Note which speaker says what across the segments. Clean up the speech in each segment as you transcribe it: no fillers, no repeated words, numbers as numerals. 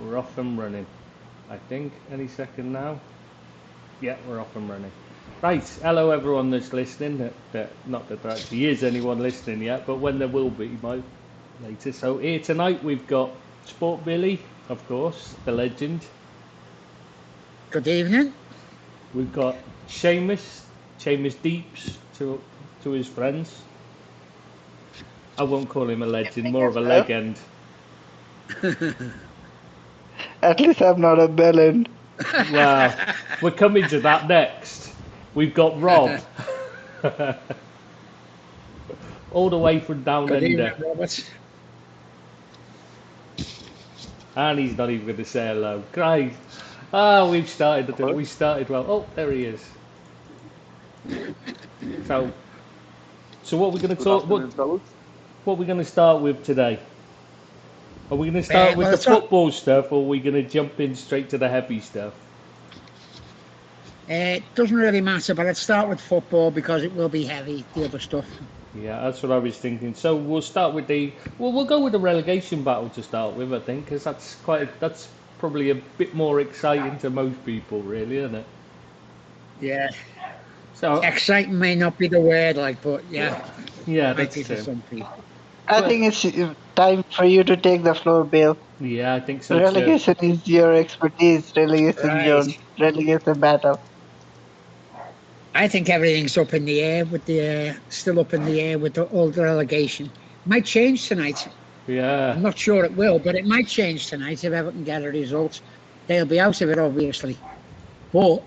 Speaker 1: We're off and running. I think any second now. Yeah, we're off and running. Right, hello everyone that's listening. Not that there actually is anyone listening yet, but when there will be, later. So here tonight we've got Sport Billy, of course, the legend.
Speaker 2: Good evening.
Speaker 1: We've got Seamus Deeps to his friends. I won't call him a legend, more of a legend.
Speaker 3: At least I'm not a bellend.
Speaker 1: Well, we're coming to that next. We've got Rob. All the way from down
Speaker 2: Good
Speaker 1: under.
Speaker 2: evening, Robert.
Speaker 1: And he's not even going to say hello. Great. We've started. We started well. Oh, there he is. So what we're going to talk? What we're going to start with today? Are we going to start with the football stuff, or are we going to jump in straight to the heavy stuff?
Speaker 2: It doesn't really matter, but let's start with football because it will be heavy, the other stuff.
Speaker 1: Yeah, that's what I was thinking. So we'll start with we'll go with the relegation battle to start with, I think, because that's probably a bit more exciting to most people, really, isn't it?
Speaker 2: Yeah.
Speaker 1: So
Speaker 2: exciting may not be the word, but yeah.
Speaker 1: Yeah, that's true.
Speaker 2: For some people.
Speaker 3: I think it's time for you to take the floor, Bill.
Speaker 1: Yeah, I think so.
Speaker 3: Relegation is your expertise. Relegation battle.
Speaker 2: I think everything's up in the air still up in the air with all the relegation. Might change tonight.
Speaker 1: Yeah.
Speaker 2: I'm not sure it will, but it might change tonight if Everton get a result. They'll be out of it, obviously. But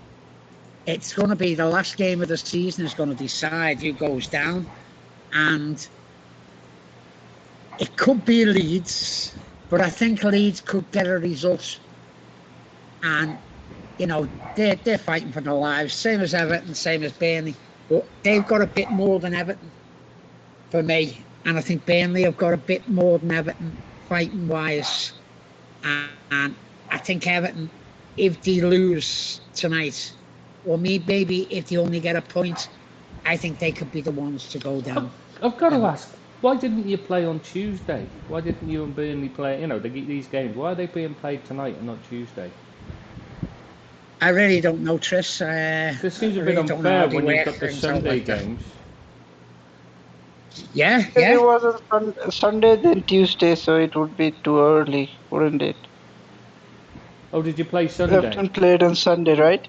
Speaker 2: it's going to be the last game of the season is going to decide who goes down. And it could be Leeds, but I think Leeds could get a result. And they're fighting for their lives, same as Everton, same as Burnley. But they've got a bit more than Everton for me. And I think Burnley have got a bit more than Everton fighting-wise. And I think Everton, if they lose tonight, or maybe if they only get a point, I think they could be the ones to go down.
Speaker 1: I've got to ask, why didn't you play on Tuesday? Why didn't you and Burnley play, these games? Why are they being played tonight and not Tuesday?
Speaker 2: I really don't know, Tris.
Speaker 1: This seems a bit unfair when you've got the Sunday games.
Speaker 2: Yeah.
Speaker 3: If it was on Sunday, then Tuesday, so it would be too early, wouldn't it?
Speaker 1: Oh, did you play Sunday?
Speaker 3: Everton played on Sunday, right?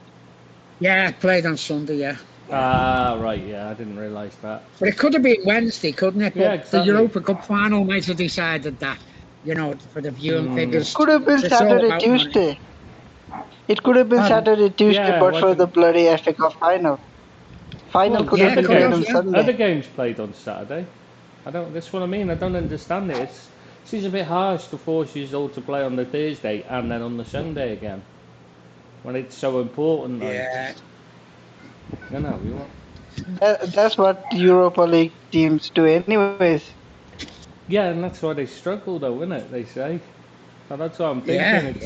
Speaker 2: Yeah, I played on Sunday, yeah.
Speaker 1: Right, yeah, I didn't realise that.
Speaker 2: But it could have been Wednesday, couldn't it?
Speaker 1: Yeah, exactly.
Speaker 2: The Europa Cup final might have decided that, for the viewing figures.
Speaker 3: It could have been Saturday, Tuesday. It could have been Saturday, Tuesday, but for the bloody FA Cup final. Could have been played on Sunday.
Speaker 1: Other games played on Saturday. That's what I mean. I don't understand it. It seems a bit harsh to force you all to play on the Thursday and then on the Sunday again, when it's so important.
Speaker 2: Yeah.
Speaker 3: That's what Europa League teams do, anyways.
Speaker 1: Yeah, and that's why they struggle, though, isn't it? They say. So that's what I'm thinking.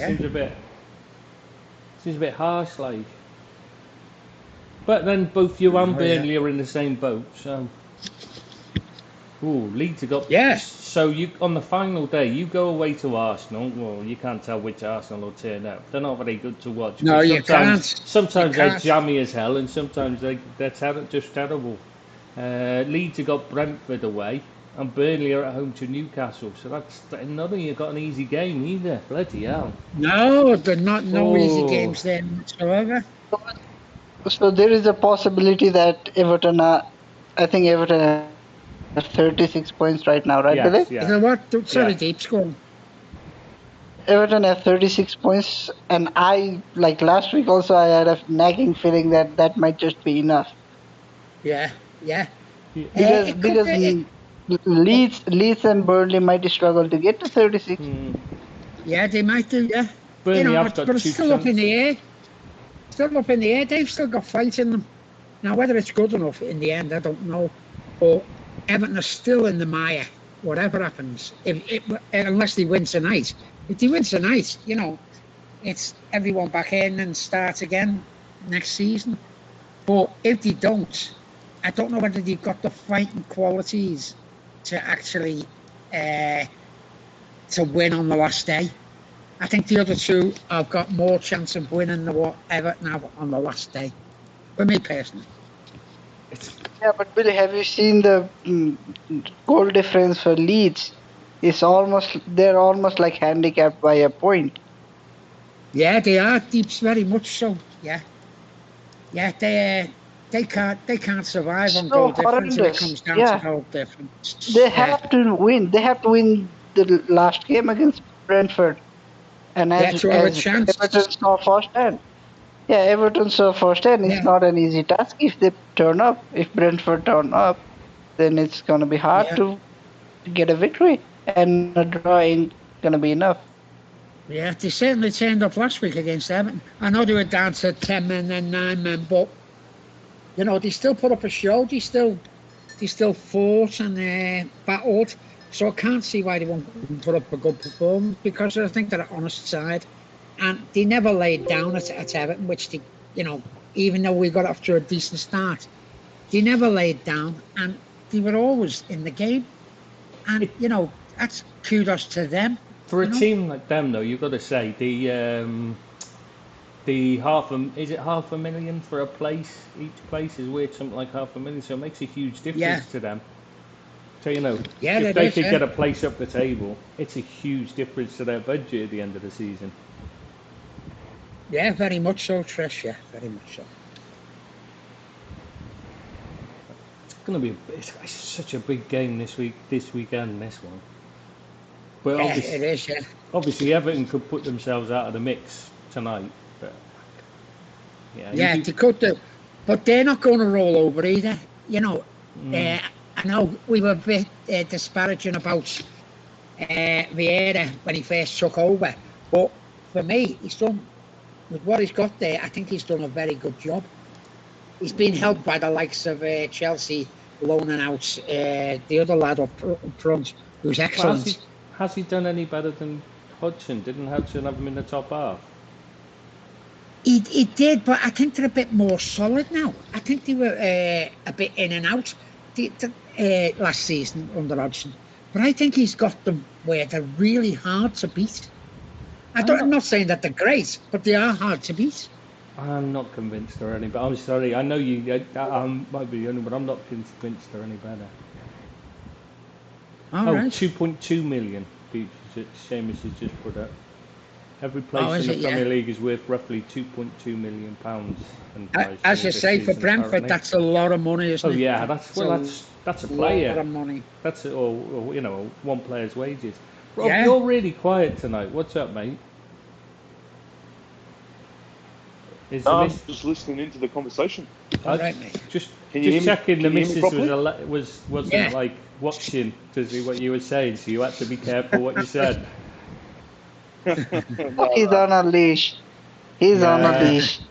Speaker 1: Seems a bit harsh, like. But then both you and Burnley are in the same boat, so. Leeds have got.
Speaker 2: Yeah.
Speaker 1: So you on the final day, you go away to Arsenal. Well, you can't tell which Arsenal will turn out. They're not very good to watch.
Speaker 2: No, you can't.
Speaker 1: Sometimes they're jammy as hell, and sometimes they're just terrible. Leeds have got Brentford away, and Burnley are at home to Newcastle. So that's another. You've got an easy game either. Bloody hell.
Speaker 2: No, they're no easy games there whatsoever.
Speaker 3: So there is a possibility that Everton have 36 points right now, right, Billy?
Speaker 1: Yeah.
Speaker 2: You know what? Sorry, Deep's going.
Speaker 3: Everton have 36 points, and last week also, I had a nagging feeling that might just be enough.
Speaker 2: Yeah.
Speaker 3: Because Leeds and Burnley might struggle to get to 36.
Speaker 2: Yeah, they might do, yeah.
Speaker 1: But
Speaker 2: it's still up in the air. Still up in the air. They've still got fight in them. Now, whether it's good enough in the end, I don't know. But Everton are still in the mire, whatever happens, unless they win tonight. If they win tonight, it's everyone back in and start again next season. But if they don't, I don't know whether they've got the fighting qualities to actually to win on the last day. I think the other two have got more chance of winning than what Everton have on the last day. For me personally.
Speaker 3: Yeah, but Billy, have you seen the goal difference for Leeds? They're almost like handicapped by a point.
Speaker 2: Yeah, they are. Deeps very much so. Yeah, they can't survive on
Speaker 3: So
Speaker 2: goal difference if it
Speaker 3: horrendous.
Speaker 2: comes down to
Speaker 3: Yeah,
Speaker 2: goal difference.
Speaker 3: they
Speaker 2: Yeah,
Speaker 3: have to win. They have to win the last game against Brentford, and
Speaker 2: yeah, to have a
Speaker 3: as
Speaker 2: chance.
Speaker 3: Everton saw firsthand. Yeah, Everton saw firsthand. It's
Speaker 2: Yeah,
Speaker 3: not an easy task if they turn up. If Brentford turn up, then it's gonna be hard
Speaker 2: yeah,
Speaker 3: to get a victory, and a draw ain't gonna be enough.
Speaker 2: yeah. They certainly turned up last week against Everton. I know they were down to 10 men and 9 men, but they still put up a show. They still fought and battled. So I can't see why they won't put up a good performance because I think they're an honest side. And they never laid down at Everton, which even though we got off to a decent start, they never laid down and they were always in the game. And, that's kudos to them.
Speaker 1: For a team like them, though, you've got to say the is it $500,000 for a place? Each place is worth something like $500,000, so it makes a huge difference to them. So
Speaker 2: Yeah,
Speaker 1: if they could get a place up the table, it's a huge difference to their budget at the end of the season.
Speaker 2: Yeah, very much so, Trish. Yeah, very much so.
Speaker 1: It's going to be it's such a big game this weekend, this one. But
Speaker 2: yeah, it is. Yeah.
Speaker 1: Obviously, Everton could put themselves out of the mix tonight. But
Speaker 2: yeah, they could do, but they're not going to roll over either. I know we were a bit disparaging about Vieira when he first took over, but for me, he's done with what he's got there. I think he's done a very good job. He's been helped by the likes of Chelsea loaning out the other lad up front, who's excellent.
Speaker 1: Well, has he done any better than Hodgson? Didn't Hodgson have him in the top half?
Speaker 2: He did, but I think they're a bit more solid now. I think they were a bit in and out last season under Hodgson. But I think he's got them where they're really hard to beat. I'm not saying that they're great, but they are hard to beat.
Speaker 1: I'm not convinced they're any better. I'm sorry. I know you might be the only, but I'm not convinced they're any better.
Speaker 2: All right.
Speaker 1: 2.2 million. Seamus has just put up. Every place in the Premier League is worth roughly £2.2 million.
Speaker 2: As you say, for Brentford, apparently. That's a lot of money, isn't it?
Speaker 1: Oh yeah, that's a player.
Speaker 2: Lot of money.
Speaker 1: That's or one player's wages. Rob, you're really quiet tonight. What's up, mate?
Speaker 4: Just listening into the conversation.
Speaker 2: Right, mate.
Speaker 1: Just checking the missus wasn't like watching to see what you were saying, so you had to be careful what you said.
Speaker 3: He's on a leash. He's on a leash.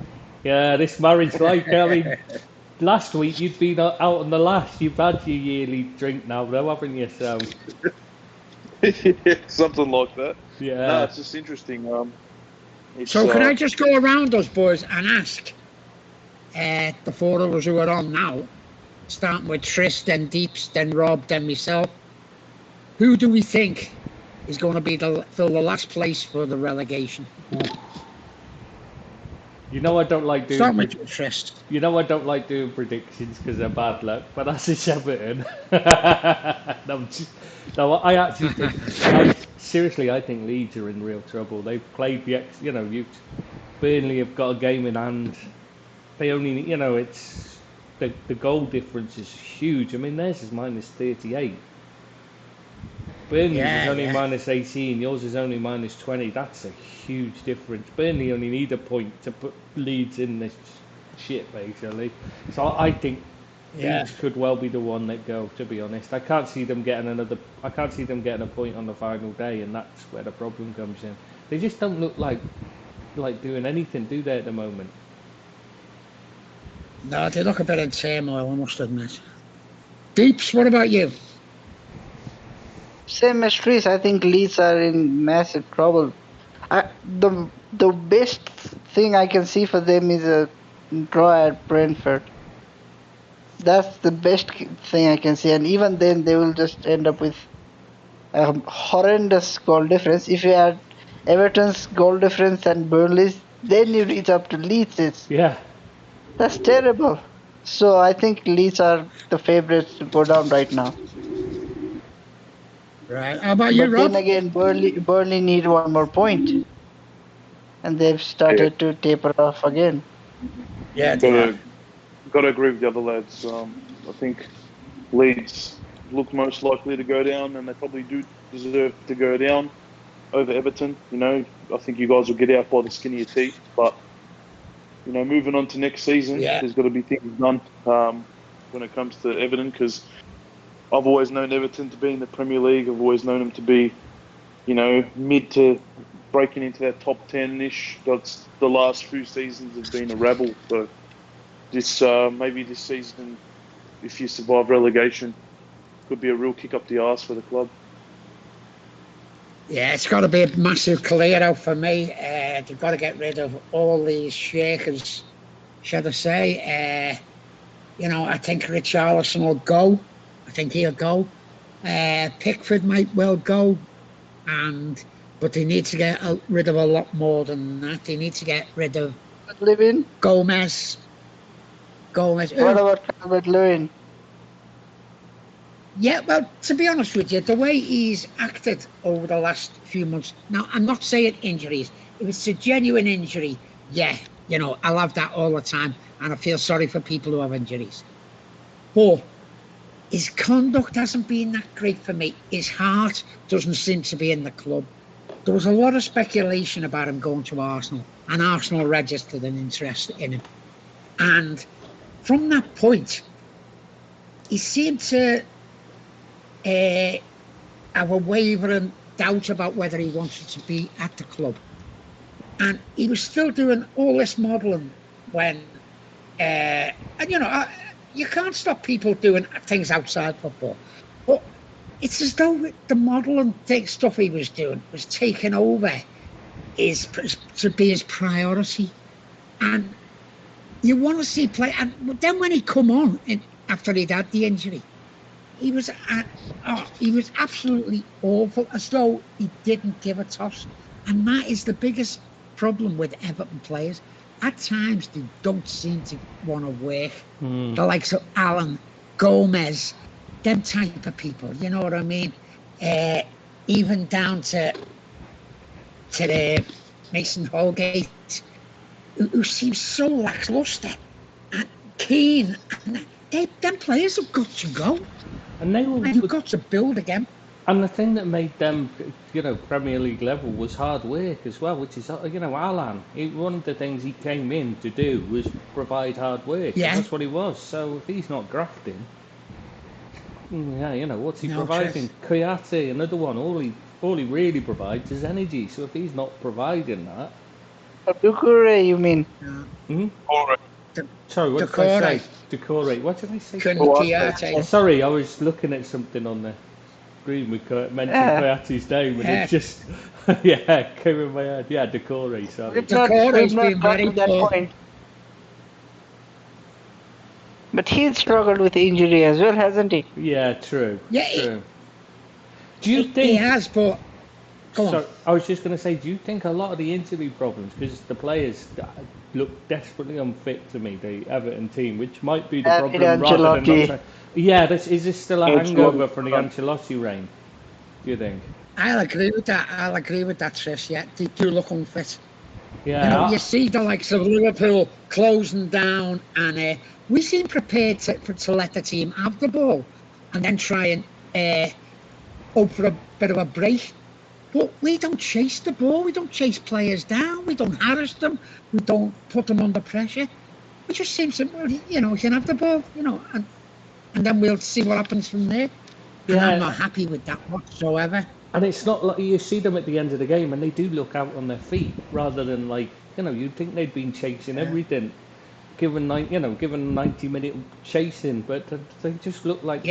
Speaker 1: Yeah, this marriage like last week you'd been out on the lash. You've had your yearly drink now, though, haven't you? So
Speaker 4: something like that.
Speaker 1: Yeah.
Speaker 4: No, it's just interesting.
Speaker 2: So can I just go around us, boys, and ask the four of us who are on now, starting with Tris, then Deeps, then Rob, then myself, who do we think is going to fill the last place for the relegation?
Speaker 1: I don't like doing.
Speaker 2: Start with Tris.
Speaker 1: I don't like doing predictions because they're bad luck. But that's a Everton. I actually think. Seriously, I think Leeds are in real trouble. They've played Burnley have got a game in hand. They only, it's the goal difference is huge. I mean, theirs is minus 38. Burnley's is only minus 18. Yours is only minus 20. That's a huge difference. Burnley only need a point to put Leeds in this shit, basically. So I think Leeds could well be the one that go. To be honest, I can't see them getting a point on the final day, and that's where the problem comes in. They just don't look like doing anything, do they, at the moment?
Speaker 2: No, they look a bit in turmoil, I must admit. Deeps, what about you?
Speaker 3: Same as Tris, I think Leeds are in massive trouble. The best thing I can see for them is a draw at Brentford. That's the best thing I can see, and even then they will just end up with a horrendous goal difference. If you add Everton's goal difference and Burnley's, then you reach up to Leeds.
Speaker 1: Yeah.
Speaker 3: That's terrible. So I think Leeds are the favourites to go down right now.
Speaker 2: Right. How about you,
Speaker 3: But then
Speaker 2: Rob?
Speaker 3: again, Burnley need one more point, and they've
Speaker 4: Yeah,
Speaker 3: started to taper off again.
Speaker 2: Yeah, they are.
Speaker 4: got to agree with the other lads. I think Leeds look most likely to go down, and they probably do deserve to go down over Everton. You know, I think you guys will get out by the skin of your teeth, but you know, moving on to next season,
Speaker 2: Yeah.
Speaker 4: there's got to be things done when it comes to Everton because I've always known Everton to be in the Premier League. I've always known them to be, you know, mid to breaking into that top 10-ish. That's the last few seasons have been a rabble. So this maybe this season, if you survive relegation, could be a real kick up the arse for the club.
Speaker 2: Yeah, it's got to be a massive clear out for me. They've got to get rid of all these shakers, should I say. You know, I think Richarlison will go. I think he'll go. Pickford might well go, but they need to get rid of a lot more than that. They need to get rid of
Speaker 3: Lewin,
Speaker 2: Gomez. Gomez.
Speaker 3: what about Calvert Lewin?
Speaker 2: Yeah, well, to be honest with you, the way he's acted over the last few months. Now, I'm not saying injuries. If it's a genuine injury, yeah, you know, I'll have that all the time, and I feel sorry for people who have injuries. But his conduct hasn't been that great for me. His heart doesn't seem to be in the club. There was a lot of speculation about him going to Arsenal, and Arsenal registered an interest in him. And from that point, he seemed to have a wavering doubt about whether he wanted to be at the club. And he was still doing all this modelling when, and you know, you can't stop people doing things outside football. But it's as though the modelling stuff he was doing was taking over to be his priority. And you want to see play. And then when he come on after he'd had the injury, he was absolutely awful, as though he didn't give a toss. And that is the biggest problem with Everton players. At times, they don't seem to want to work. The likes of Alan, Gomez, them type of people. You know what I mean? Even down to the Mason Holgate, who seems so lackluster, and Keane. And them players have got to go.
Speaker 1: And
Speaker 2: you've got to build again.
Speaker 1: And the thing that made them, you know, Premier League level was hard work as well, which is, you know, Alan. One of the things he came in to do was provide hard work.
Speaker 2: Yeah.
Speaker 1: That's what he was. So if he's not grafting, yeah, you know, what's he providing? Kouyaté, another one. All he really provides is energy. So if he's not providing that,
Speaker 3: Doucouré, you mean?
Speaker 1: Sorry, what did I say? Doucouré. What did I say?
Speaker 2: Kouyaté.
Speaker 1: Sorry, I was looking at something on the screen with mentioning Kouyaté's name, and it just came in my head. Yeah, Doucouré. Sorry.
Speaker 2: Doucouré's been very
Speaker 3: that point. But he's struggled with injury as well, hasn't he?
Speaker 1: Yeah, true.
Speaker 2: Yeah,
Speaker 1: true. Do you think
Speaker 2: he has? But
Speaker 1: I was just going to say, do you think a lot of the injury problems, because the players look desperately unfit to me, the Everton team, which might be the problem rather than not. Yeah, is this still a hangover from the Ancelotti reign? Do you think?
Speaker 2: I'll agree with that, Trish. Yeah, they do look unfit.
Speaker 1: Yeah.
Speaker 2: You know, you see the likes of Liverpool closing down, and we seem prepared to let the team have the ball, and then try and hope for a bit of a break. But we don't chase the ball. We don't chase players down. We don't harass them. We don't put them under pressure. We just seem to, you know, we can have the ball, you know, and then we'll see what happens from there. And I'm not happy with that whatsoever.
Speaker 1: And it's not like you see them at the end of the game and they do look out on their feet rather than like, you know, you'd think they'd been chasing everything, given 90-minute chasing, but they just look like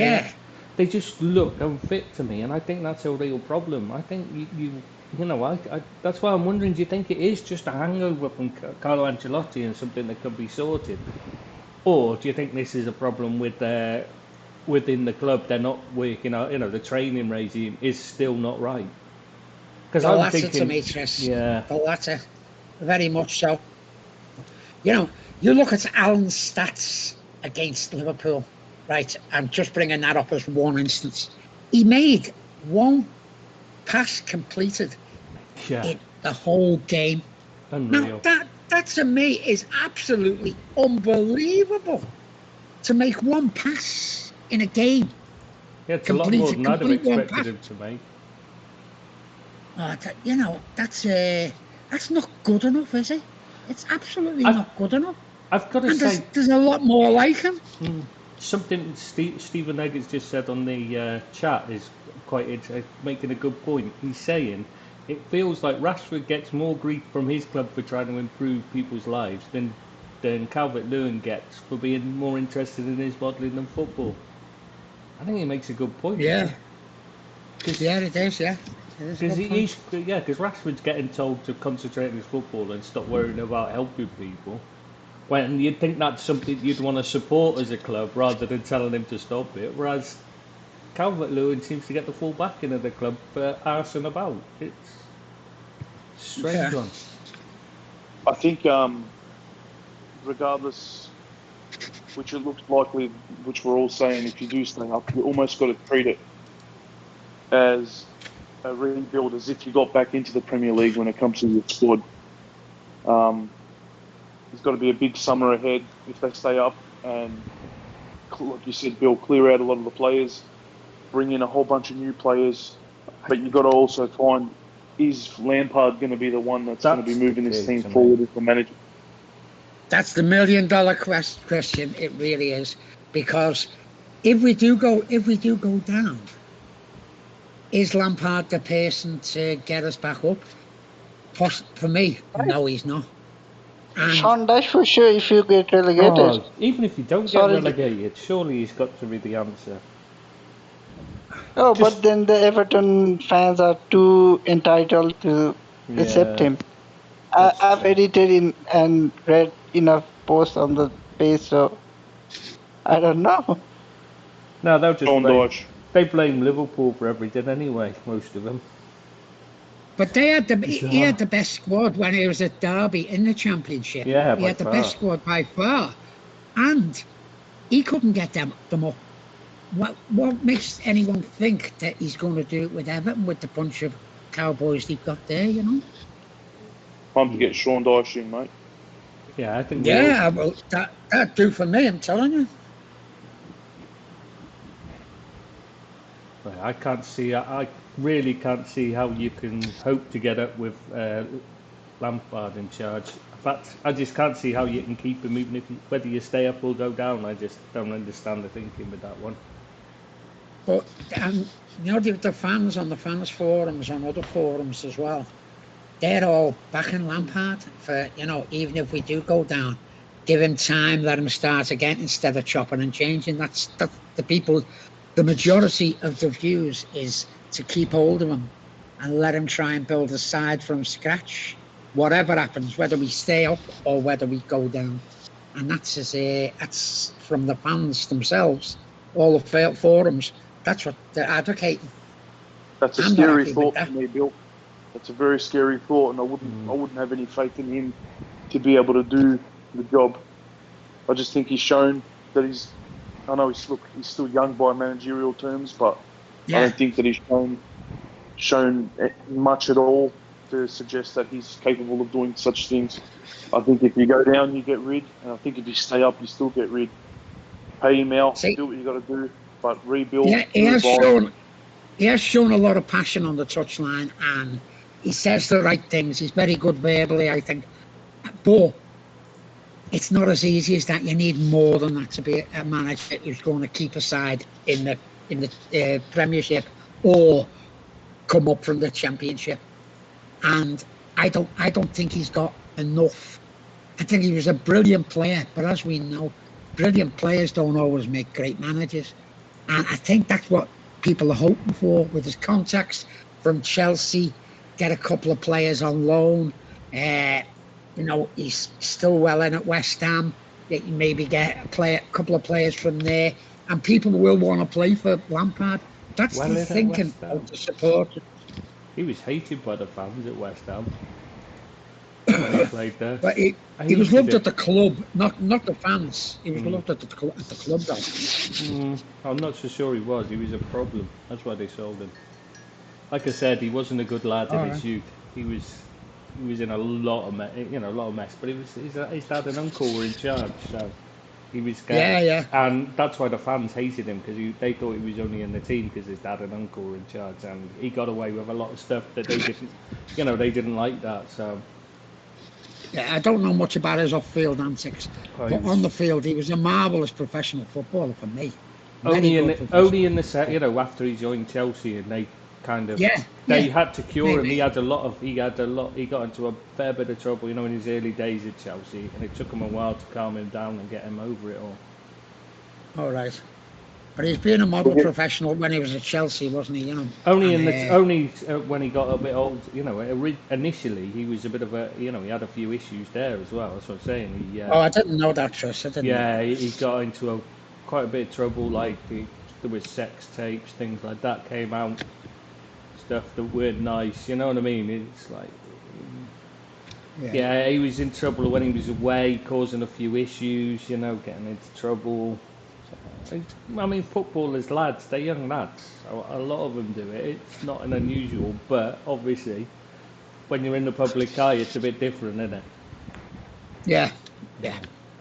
Speaker 1: they just look unfit to me, and I think that's a real problem. I think you know, I that's why I'm wondering, do you think it is just a hangover from Carlo Ancelotti and something that could be sorted? Or do you think this is a problem with within the club? They're not working out, you know, the training regime is still not right? Because
Speaker 2: The
Speaker 1: I'm
Speaker 2: latter,
Speaker 1: thinking,
Speaker 2: Demetrius.
Speaker 1: yeah,
Speaker 2: The latter. Very much so. You know, you look at Alan's stats against Liverpool, right? I'm just bringing that up as one instance. He made one pass completed
Speaker 1: yeah,
Speaker 2: in the whole game.
Speaker 1: unreal.
Speaker 2: Now, that to me is absolutely unbelievable. To make one pass in a game,
Speaker 1: Yeah, it's a lot more than I'd have
Speaker 2: complete one
Speaker 1: expected
Speaker 2: pass.
Speaker 1: him to make.
Speaker 2: You know, that's not good enough, is it? It's absolutely
Speaker 1: I've-
Speaker 2: not good enough.
Speaker 1: I've got to
Speaker 2: And
Speaker 1: say,
Speaker 2: there's a lot more like him.
Speaker 1: something Stephen Egger's just said on the chat is making a good point. He's saying it feels like Rashford gets more grief from his club for trying to improve people's lives than Calvert-Lewin gets for being more interested in his modelling than football. I think he makes a good point.
Speaker 2: Yeah.
Speaker 1: Cause,
Speaker 2: Yeah, it is, yeah. It is a
Speaker 1: Because
Speaker 2: good point.
Speaker 1: because Rashford's getting told to concentrate on his football and stop worrying about helping people. When you'd think that's something you'd want to support as a club rather than telling him to stop it. Whereas Calvert-Lewin seems to get the full backing of the club for arsing about. It's a strange
Speaker 2: Yeah.
Speaker 1: one.
Speaker 4: I think, regardless, which it looks likely, which we're all saying, if you do stay up, you almost got to treat it as a rebuild, as if you got back into the Premier League when it comes to your squad. There's got to be a big summer ahead if they stay up, and like you said, Bill, clear out a lot of the players, bring in a whole bunch of new players, but you've got to also find, is Lampard going to be the one that's going to be
Speaker 1: That's
Speaker 4: moving
Speaker 1: the
Speaker 4: this
Speaker 1: key
Speaker 4: team
Speaker 1: to me.
Speaker 4: forward as the manager?
Speaker 2: That's the $1 million question. It really is. Because if we do go down, is Lampard the person to get us back up? For me, no, he's not. And
Speaker 3: Sean Dash for sure if you get relegated.
Speaker 1: Oh, even if you don't get
Speaker 3: Sorry.
Speaker 1: relegated, surely he's got to be the answer.
Speaker 3: Oh,
Speaker 1: Just-
Speaker 3: but then the Everton fans are too entitled to accept
Speaker 1: Yeah,
Speaker 3: him.
Speaker 1: that's
Speaker 3: I've
Speaker 1: true.
Speaker 3: edited in and read enough posts on the page, so I don't know.
Speaker 1: No, they'll just
Speaker 4: Sean
Speaker 1: blame.
Speaker 4: Dyche.
Speaker 1: They blame Liverpool for everything anyway. Most of them.
Speaker 2: but he had the best squad when he was at Derby in the Championship.
Speaker 1: Yeah,
Speaker 2: He
Speaker 1: by
Speaker 2: had the
Speaker 1: far.
Speaker 2: best squad by far, and he couldn't get them up. What makes anyone think that he's going to do it with Everton with the bunch of cowboys they've got there? You know.
Speaker 4: Time to get Sean Dyche in, mate.
Speaker 1: Yeah, I think
Speaker 2: Yeah, well, that do for me. I'm telling you.
Speaker 1: I can't see. I really can't see how you can hope to get up with Lampard in charge. In fact, I just can't see how you can keep him, even if whether you stay up or go down. I just don't understand the thinking with that one.
Speaker 2: But you know, the fans on the fans forums, on other forums as well, they're all backing Lampard for, you know, even if we do go down, give him time, let him start again instead of chopping and changing. That's the people. The majority of the views is to keep hold of him and let him try and build a side from scratch, whatever happens, whether we stay up or whether we go down. And that's from the fans themselves, all the forums. That's what they're advocating.
Speaker 4: That's a
Speaker 2: I'm not
Speaker 4: scary
Speaker 2: happy with
Speaker 4: thought
Speaker 2: that.
Speaker 4: for me, Bill. That's a very scary thought, and I wouldn't have any faith in him to be able to do the job. I just think he's shown that he's. I know he's still young by managerial terms, but I
Speaker 2: Yeah.
Speaker 4: don't think that he's shown much at all to suggest that he's capable of doing such things. I think if you go down, you get rid, and I think if you stay up, you still get rid. Pay him out,
Speaker 2: See,
Speaker 4: do what you got to do, but rebuild,
Speaker 2: yeah,
Speaker 4: move on.
Speaker 2: he has shown a lot of passion on the touchline, and he says the right things. He's very good verbally, I think. But it's not as easy as that. You need more than that to be a manager who's going to keep a side in the Premiership or come up from the Championship. And I don't think he's got enough. I think he was a brilliant player, but as we know, brilliant players don't always make great managers. And I think that's what people are hoping for with his contacts from Chelsea, get a couple of players on loan. You know, he's still well in at West Ham. That you maybe get a couple of players from there, and people will want to play for Lampard. That's
Speaker 1: Well
Speaker 2: the
Speaker 1: in at
Speaker 2: thinking
Speaker 1: West Ham.
Speaker 2: of the supporters.
Speaker 1: He was hated by the fans at West Ham when he played there.
Speaker 2: But he was loved at the club, not the fans. He was loved at the club though.
Speaker 1: I'm not so sure he was. He was a problem. That's why they sold him. Like I said, he wasn't a good lad in his youth. He was in a lot of mess. But his dad and uncle were in charge, so he was scared.
Speaker 2: Yeah.
Speaker 1: And that's why the fans hated him, because they thought he was only in the team because his dad and uncle were in charge, and he got away with a lot of stuff that they didn't, they didn't like that. So.
Speaker 2: Yeah, I don't know much about his off-field antics, but on the field, he was a marvellous professional footballer for me.
Speaker 1: Only in the after he joined Chelsea, and they kind of they had to cure him. He got into a fair bit of trouble, in his early days at Chelsea, and it took him a while to calm him down and get him over it all.
Speaker 2: All right. But he's been a model professional when he was at Chelsea, wasn't he?
Speaker 1: Only when he got a bit old. Initially he was a bit of a. He had a few issues there as well. That's what I'm saying.
Speaker 2: I didn't know that, Tris. I didn't.
Speaker 1: Yeah, he got into quite a bit of trouble. Like there was sex tapes, things like that came out, stuff that weren't nice. You know what I mean? It's like. Yeah, he was in trouble when he was away, causing a few issues. Getting into trouble. I mean, footballers, lads, they're young lads. A lot of them do it. It's not an unusual, but obviously, when you're in the public eye, it's a bit different, isn't it?
Speaker 2: Yeah,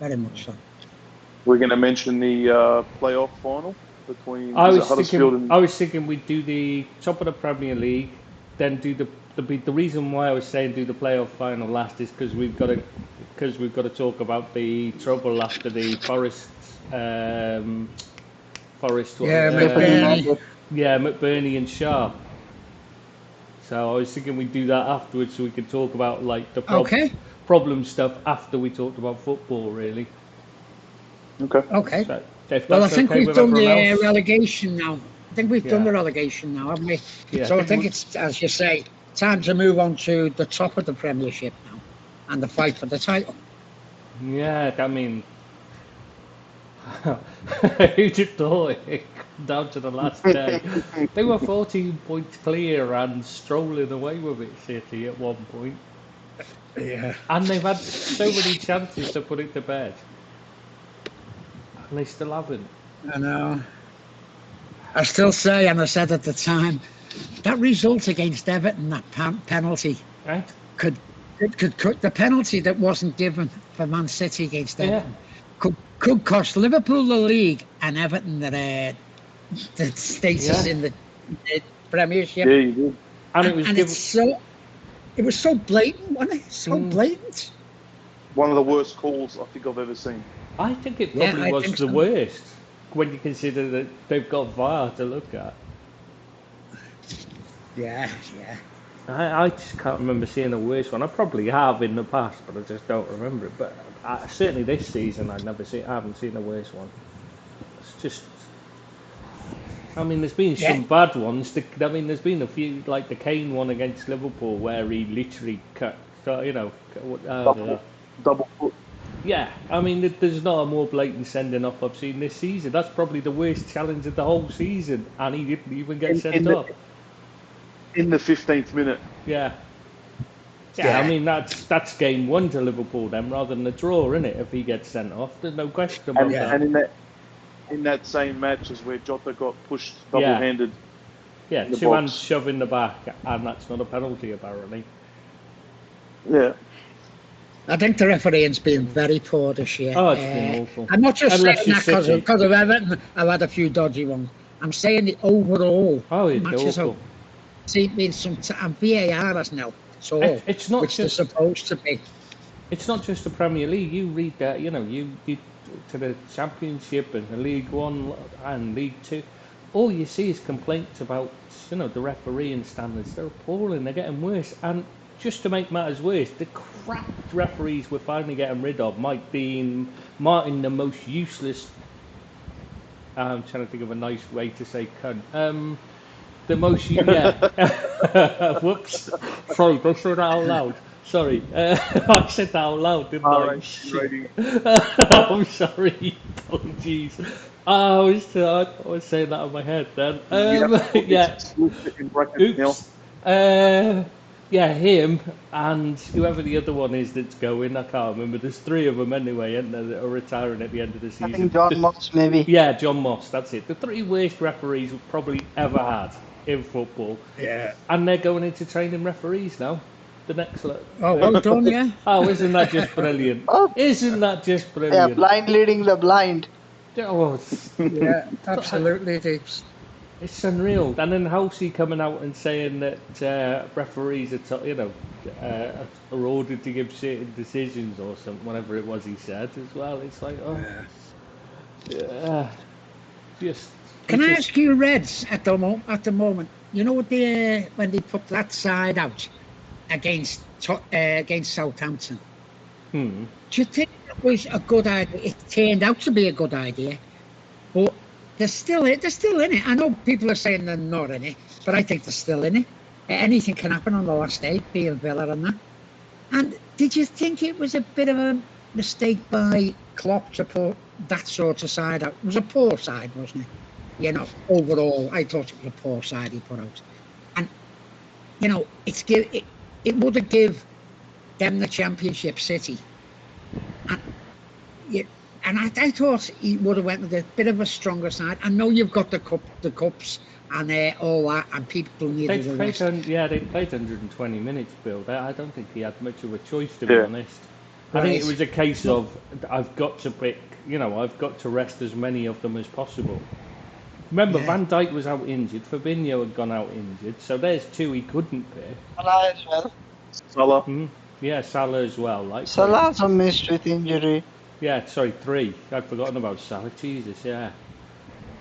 Speaker 2: very much so.
Speaker 4: We're going to mention the playoff final between Huddersfield and...
Speaker 1: I was thinking we'd do the top of the Premier League, then do the reason why I was saying do the playoff final last is because we've got to talk about the trouble after the Forest. McBurney and Sharp. So I was thinking we'd do that afterwards, so we could talk about like the problem stuff after we talked about football, really.
Speaker 2: Okay.
Speaker 1: So,
Speaker 2: well, I think we've done the relegation now. I think we've done the relegation now, haven't we?
Speaker 1: Yeah,
Speaker 2: so I think it's, as you say, time to move on to the top of the Premiership now and the fight for the title.
Speaker 1: Yeah, I mean. Who'd have thought it down to the last day? They were 14 points clear and strolling away with it, City, at one point.
Speaker 2: Yeah.
Speaker 1: And they've had so many chances to put it to bed. And they still haven't.
Speaker 2: I know. I still say, and I said at the time, that result against Everton, that penalty,
Speaker 1: right?
Speaker 2: Could the penalty that wasn't given for Man City against Everton. Could cost Liverpool the league and Everton the status in the Premiership.
Speaker 4: Yeah, you did.
Speaker 1: And it
Speaker 2: was so blatant, wasn't it? So blatant.
Speaker 4: One of the worst calls I think I've ever seen.
Speaker 1: I think it probably was the worst when you consider that they've got VAR to look at.
Speaker 2: Yeah.
Speaker 1: I just can't remember seeing a worse one. I probably have in the past, but I just don't remember it. But certainly this season, I haven't seen a worse one. It's just, I mean, there's been some bad ones. There's been a few, like the Kane one against Liverpool, where he literally cut,
Speaker 4: double foot.
Speaker 1: Yeah, I mean, there's not a more blatant sending off I've seen this season. That's probably the worst challenge of the whole season, and he didn't even get sent off.
Speaker 4: In the 15th minute.
Speaker 1: Yeah, I mean that's game one to Liverpool then, rather than a draw, isn't it? If he gets sent off, there's no question about that.
Speaker 4: And in that same match is where Jota got pushed double-handed.
Speaker 1: Yeah, two hands shoved in the back, and that's not a penalty apparently.
Speaker 4: Yeah.
Speaker 2: I think the refereeing's been very poor this year.
Speaker 1: Oh, it's been awful.
Speaker 2: I'm not just saying that because of Everton. I've had a few dodgy ones. I'm saying the overall matches have been some and VAR has now. So it's not which just, they're supposed to be.
Speaker 1: It's not just the Premier League. You read that, you to the Championship and the League One and League Two. All you see is complaints about the refereeing standards. They're appalling. They're getting worse. And just to make matters worse, the crap referees we're finally getting rid of might be Martin, the most useless. I'm trying to think of a nice way to say cunt. The most, whoops. Sorry, I said that out loud. Sorry. I said that out loud, didn't I? I'm sorry. Apologies. I was saying that in my head then. Oops. Yeah, him and whoever the other one is that's going. I can't remember. There's three of them anyway, isn't there, that are retiring at the end of the
Speaker 3: I
Speaker 1: season.
Speaker 3: think John Moss maybe.
Speaker 1: Yeah, John Moss. That's it. The three worst referees we've probably ever had in football,
Speaker 2: Yeah.
Speaker 1: and they're going into training referees now. The next lot.
Speaker 2: Oh, well done, yeah.
Speaker 1: Oh, isn't that just brilliant?
Speaker 3: Oh,
Speaker 1: Isn't that just
Speaker 3: yeah,
Speaker 1: brilliant?
Speaker 3: blind leading the blind.
Speaker 1: Oh,
Speaker 2: Yeah, absolutely, Deeps.
Speaker 1: it's unreal. And then Halsey coming out and saying that referees are ordered to give certain decisions or something, whatever it was he said as well. It's like, oh, just.
Speaker 2: Can
Speaker 1: it's
Speaker 2: I
Speaker 1: just-
Speaker 2: ask you, Reds, at the moment, you know what when they put that side out against Southampton?
Speaker 1: Hmm.
Speaker 2: Do you think it was a good idea? It turned out to be a good idea, but they're still in it. I know people are saying they're not in it, but I think they're still in it. Anything can happen on the last day, being Villa and that. And did you think it was a bit of a mistake by Klopp to put that sort of side out? It was a poor side, wasn't it? Overall, I thought it was a poor side he put out. And, it would have give them the Championship City. And I thought he would have went with a bit of a stronger side. I know you've got the cups and all that, and people needed a rest.
Speaker 1: They played 120 minutes, Bill. I don't think he had much of a choice, to be honest. I think it was a case of I've got to pick. I've got to rest as many of them as possible. Remember, Van Dijk was out injured. Fabinho had gone out injured. So there's two he couldn't pick.
Speaker 3: Salah as well.
Speaker 4: Salah.
Speaker 1: Yeah, Salah as well.
Speaker 3: Salah's a missed with injury.
Speaker 1: Yeah, sorry, three. I'd forgotten about Salah. Jesus, yeah.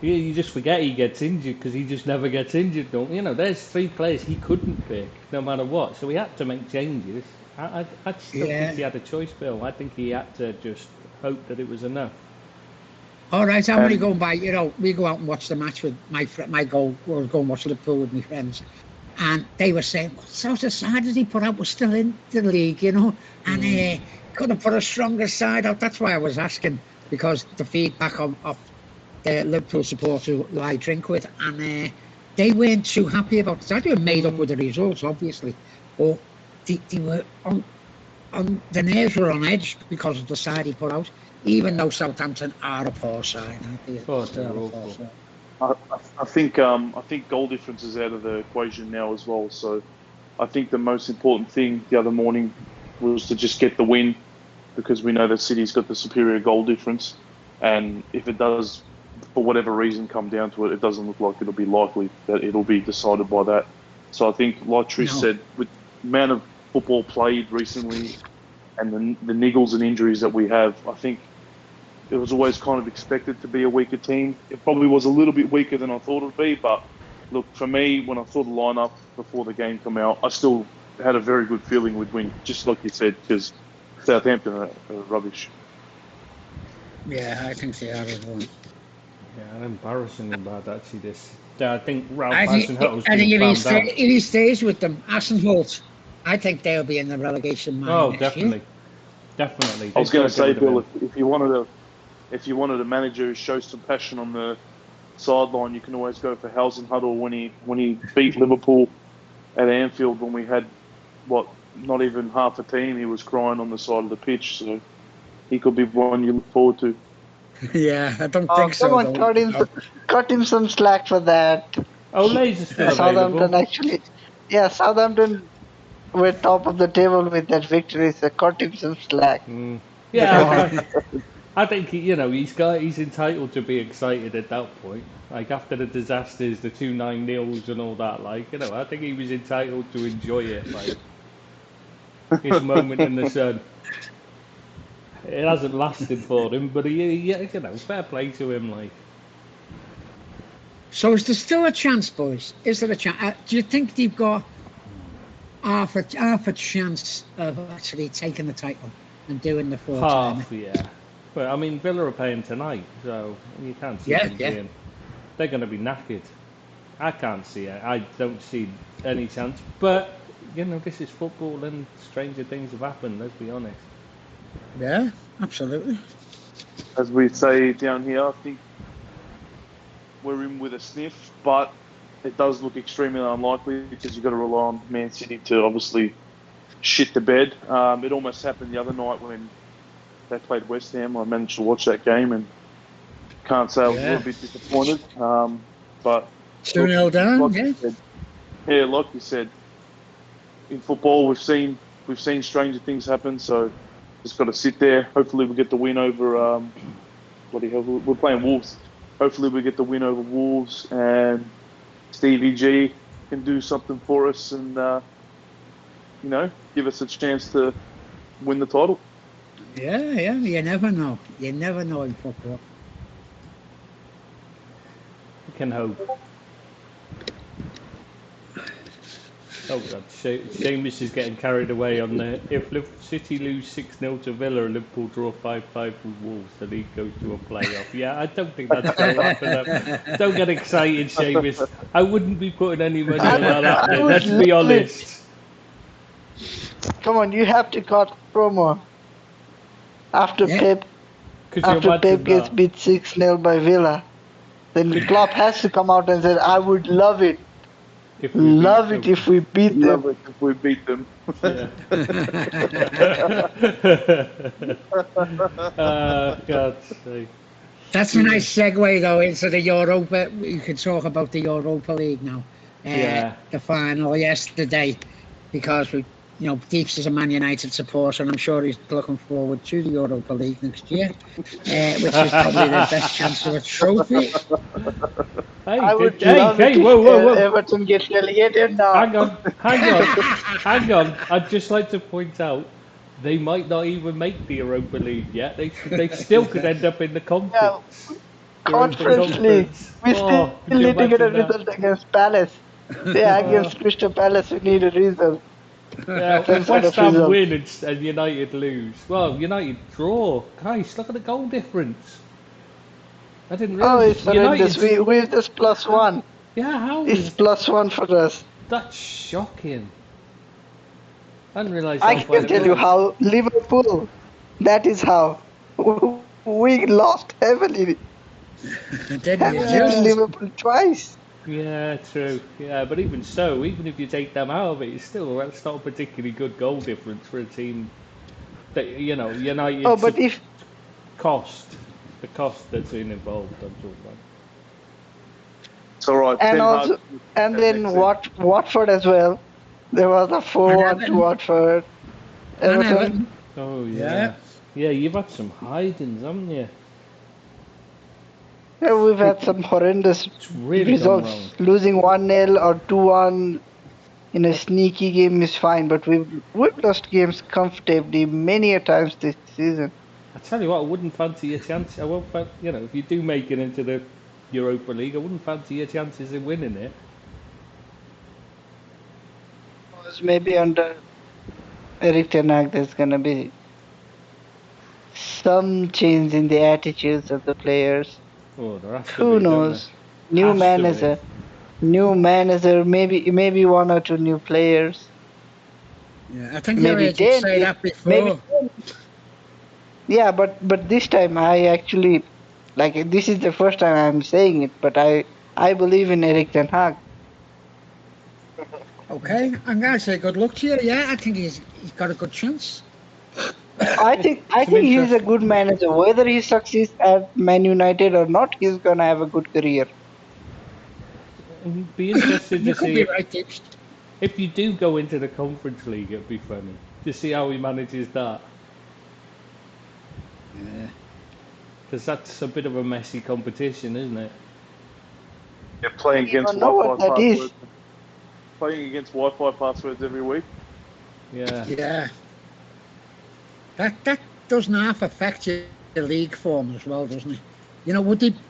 Speaker 1: You just forget he gets injured because he just never gets injured, don't you? There's three players he couldn't pick no matter what. So he had to make changes. I still think he had a choice, Bill. I think he had to just hope that it was enough.
Speaker 2: All right, I'm only going by, we go out and watch the match with my friend, we'll go and watch Liverpool with my friends. And they were saying, what sort of side did he put out? Was still in the league, and could have put a stronger side out. That's why I was asking, because the feedback of the Liverpool supporters who I drink with, and they weren't too happy about it. They were made up with the results, obviously, but they were on the nerves were on edge because of the side he put out. Even though Southampton are a poor side,
Speaker 1: they're awful.
Speaker 4: I think goal difference is out of the equation now as well. So I think the most important thing the other morning was to just get the win, because we know that City's got the superior goal difference, and if it does, for whatever reason, come down to it, it doesn't look like it'll be likely that it'll be decided by that. So I think, like Trish said, with the amount of football played recently and the niggles and injuries that we have, I think it was always kind of expected to be a weaker team. It probably was a little bit weaker than I thought it would be, but look, for me, when I saw the lineup before the game come out, I still had a very good feeling we'd win, just like you said, because Southampton are rubbish.
Speaker 2: Yeah, I think they are as well.
Speaker 1: Yeah, embarrassing bad actually. I think Ralph
Speaker 2: If he stays with them, Hasenhüttl, I think they'll be in the relegation mine next year.
Speaker 1: Definitely.
Speaker 4: I was going to say, Bill, if you wanted a manager who shows some passion on the sideline, you can always go for Hasenhüttl when he beat Liverpool at Anfield when we had not even half a team. He was crying on the side of the pitch, so he could be one you look forward to.
Speaker 2: Yeah, I don't think so.
Speaker 3: Come on, cut him some slack for that.
Speaker 1: Ola's still
Speaker 3: Southampton actually, Southampton were top of the table with that victory, so cut him some slack.
Speaker 1: Yeah, I think he's entitled to be excited at that point. Like after the disasters, the 2 9-0s and all that. I think he was entitled to enjoy it. Like his moment in the sun. It hasn't lasted for him, but fair play to him. Like.
Speaker 2: So is there still a chance, boys? Is there a chance? Do you think they've got half a chance of actually taking the title and doing the 4?
Speaker 1: Half, yeah. But I mean, Villa are playing tonight, so you can't see them being. They're going to be knackered. I can't see it. I don't see any chance. But this is football, and stranger things have happened. Let's be honest.
Speaker 2: Yeah, absolutely.
Speaker 4: As we say down here, I think we're in with a sniff, but it does look extremely unlikely because you've got to rely on Man City to obviously shit the bed. It almost happened the other night when they played West Ham. I managed to watch that game and can't say I was a little bit disappointed. But
Speaker 2: 2-0 down,
Speaker 4: like
Speaker 2: yeah.
Speaker 4: you said, yeah, like you said, in football we've seen stranger things happen. So just got to sit there. Hopefully we get the win over. Bloody hell, we're playing Wolves. Hopefully we get the win over Wolves and Stevie G can do something for us and give us a chance to win the title.
Speaker 2: Yeah, you never know. You never know in football.
Speaker 1: We can hope. Oh God, Seamus is getting carried away on the. If City lose 6-0 to Villa and Liverpool draw 5-5 with Wolves, the league goes to a playoff. Yeah, I don't think that's going to happen. Don't get excited, Seamus. I wouldn't be putting any money on that happening. Let's be honest.
Speaker 3: Come on, you have to cut promo after Pep gets beat 6-0 by Villa. Then Klopp has to come out and say, "I would love it. If we beat them."
Speaker 4: Love it if we beat them.
Speaker 1: Yeah. God's sake.
Speaker 2: That's a nice segue though into the Europa. You could talk about the Europa League now. The final yesterday, because Deeps is a Man United supporter, and I'm sure he's looking forward to the Europa League next year, which is probably the best chance of a trophy.
Speaker 1: Hey, whoa.
Speaker 3: Everton gets relegated now.
Speaker 1: Hang on. I'd just like to point out they might not even make the Europa League yet. They still could end up in the conference.
Speaker 3: Yeah, conference league. We still need to get a result against Palace. Yeah, against Crystal Palace, we need a result.
Speaker 1: Yeah, if West Ham win and United lose, well, United draw. Guys, look at the goal difference. I didn't realise.
Speaker 3: Oh, it's horrendous. We're just +1.
Speaker 1: Yeah, how?
Speaker 3: It's +1 for us.
Speaker 1: That's shocking. I didn't realise.
Speaker 3: I can tell you how Liverpool. That is how we lost heavily. Liverpool twice.
Speaker 1: Yeah, true. Yeah, but even so, even if you take them out of it, it's not a particularly good goal difference for a team that United.
Speaker 3: Oh, but if
Speaker 1: the cost that's been involved, I'm talking about.
Speaker 4: It's all right.
Speaker 3: And then Watford as well. There was a 4-1 to Watford. Everton.
Speaker 1: Oh yeah. Yeah, you've had some hidings, haven't you?
Speaker 3: Yeah, we've had some horrendous results. Losing 1-0 or 2-1 in a sneaky game is fine, but we've lost games comfortably many a times this season.
Speaker 1: I tell you what, I wouldn't fancy your chance. I won't, if you do make it into the Europa League, I wouldn't fancy your chances of winning it.
Speaker 3: Because maybe under Erik ten Hag, there's gonna be some change in the attitudes of the players.
Speaker 1: Oh, there has to
Speaker 3: Who knows? New manager, maybe 1 or 2 new players.
Speaker 2: Yeah, I think maybe 10. Say that before. Maybe 10.
Speaker 3: Yeah, but this time I actually this is the first time I'm saying it, but I believe in Erik ten Hag.
Speaker 2: Okay, I'm gonna say good luck to you. Yeah, I think he's got a good chance.
Speaker 3: I think he's a good manager. Whether he succeeds at Man United or not, he's gonna have a good career.
Speaker 1: It'd be interesting to see if you do go into the Conference League. It'd be funny to see how he manages that.
Speaker 2: Yeah,
Speaker 1: because that's a bit of a messy competition, isn't it?
Speaker 4: Yeah, playing against Wi-Fi passwords. Playing against Wi-Fi passwords every week.
Speaker 1: Yeah.
Speaker 2: Yeah. That doesn't half affect your league form as well, doesn't it?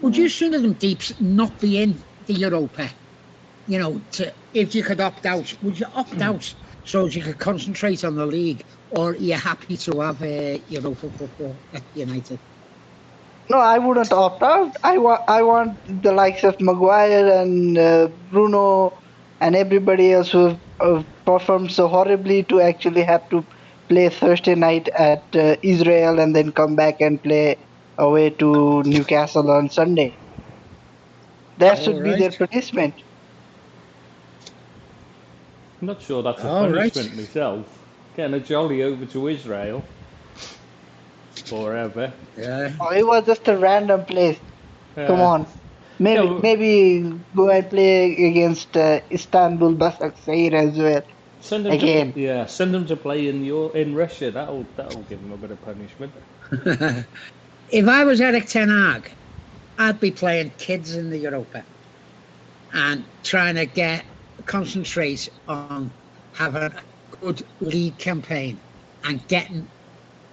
Speaker 2: Would you sooner them Deeps not be in the Europa? If you could opt out, would you opt out so you could concentrate on the league, or are you happy to have Europa football at United?
Speaker 3: No, I wouldn't opt out. I want the likes of Maguire and Bruno and everybody else who have performed so horribly to actually have to play Thursday night at Israel and then come back and play away to Newcastle on Sunday. That should be their punishment.
Speaker 1: I'm not sure that's a
Speaker 2: Oh, right.
Speaker 1: punishment myself. Getting a jolly over to Israel forever.
Speaker 2: Yeah.
Speaker 3: Oh, it was just a random place. Come on.
Speaker 1: Yeah,
Speaker 3: Maybe go and play against Istanbul Basaksehir as well.
Speaker 1: send them
Speaker 3: Again.
Speaker 1: send them to play in Russia. That'll give them a bit of punishment.
Speaker 2: If I was Eric Ten Hag, I'd be playing kids in the Europa and trying to concentrate on having a good league campaign and getting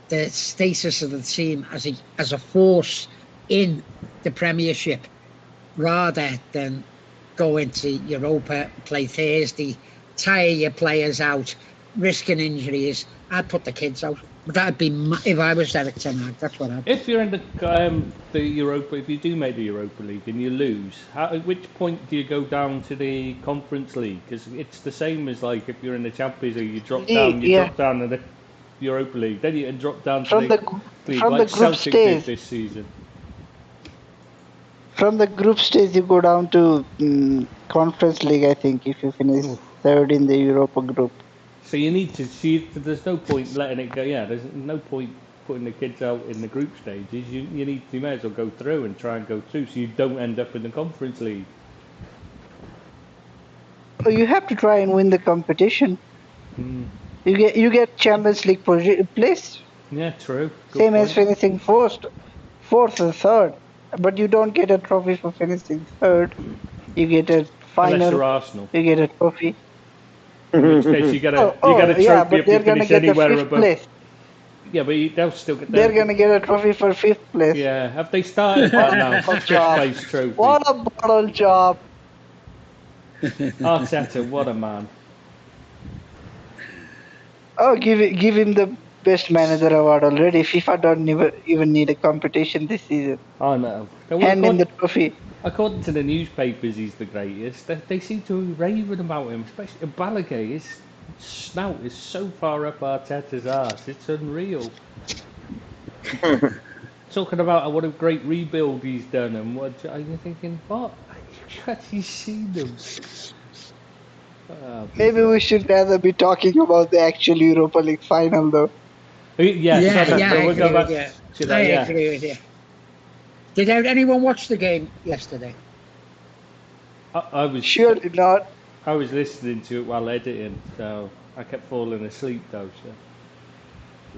Speaker 2: the status of the team as a force in the Premiership rather than go into Europa, play Thursday, tire your players out, risking injuries. I'd put the kids out. That'd be if I was Eric Ten Hag. That's what I'd do.
Speaker 1: If you're in the Europa, if you do make the Europa League and you lose, at which point do you go down to the Conference League? Because it's the same as like if you're in the Champions League, you drop down, drop down to the Europa League, then you can drop down to the league,
Speaker 3: from
Speaker 1: like
Speaker 3: the group
Speaker 1: Celtic
Speaker 3: stage.
Speaker 1: did this season.
Speaker 3: From the group stage, you go down to Conference League, I think, if you finish third in the Europa group.
Speaker 1: So you need to see. There's no point letting it go. Yeah, there's no point putting the kids out in the group stages. You may as well go through and try and go through, so you don't end up in the Conference League.
Speaker 3: Oh, you have to try and win the competition. You get Champions League place.
Speaker 1: Yeah, true. Good
Speaker 3: Same
Speaker 1: point.
Speaker 3: as finishing fourth or third, but you don't get a trophy for finishing third. You get a final.
Speaker 1: Unless you're Arsenal.
Speaker 3: You get a trophy.
Speaker 1: In which case you get a trophy
Speaker 3: yeah, but
Speaker 1: if
Speaker 3: they're
Speaker 1: you
Speaker 3: gonna
Speaker 1: finish
Speaker 3: get the
Speaker 1: anywhere
Speaker 3: fifth
Speaker 1: above.
Speaker 3: place.
Speaker 1: Yeah, but they'll still get.
Speaker 3: They're gonna get a trophy for fifth place.
Speaker 1: Yeah, have they started that now? Fifth place trophy.
Speaker 3: What a bottle job!
Speaker 1: Arteta, what a man.
Speaker 3: Oh, give him the best manager award already. FIFA don't even need a competition this season.
Speaker 1: I know.
Speaker 3: Hand him the trophy.
Speaker 1: According to the newspapers, he's the greatest. They seem to be raving about him, especially Balogun. His snout is so far up Arteta's arse, it's unreal. Talking about what a great rebuild he's done, and what are you thinking? What? Have you seen them?
Speaker 3: Maybe we should rather be talking about the actual Europa League final, though.
Speaker 1: Yeah,
Speaker 2: I agree with you. Did anyone watch the game yesterday?
Speaker 1: I was
Speaker 3: surely not.
Speaker 1: I was listening to it while editing, so I kept falling asleep though.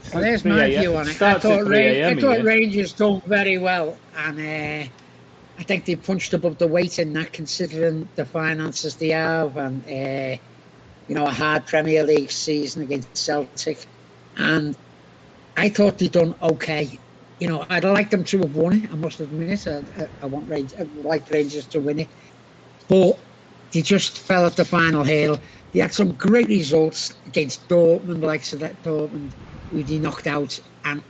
Speaker 1: So
Speaker 2: well, there's my view on it. I thought Rangers done very well, and I think they punched above the weight in that, considering the finances they have, and a hard Premier League season against Celtic. And I thought they done okay. I'd like them to have won it. I must admit, I'd like Rangers to win it, but they just fell at the final hurdle. They had some great results against Dortmund, like Dortmund, who they knocked out, and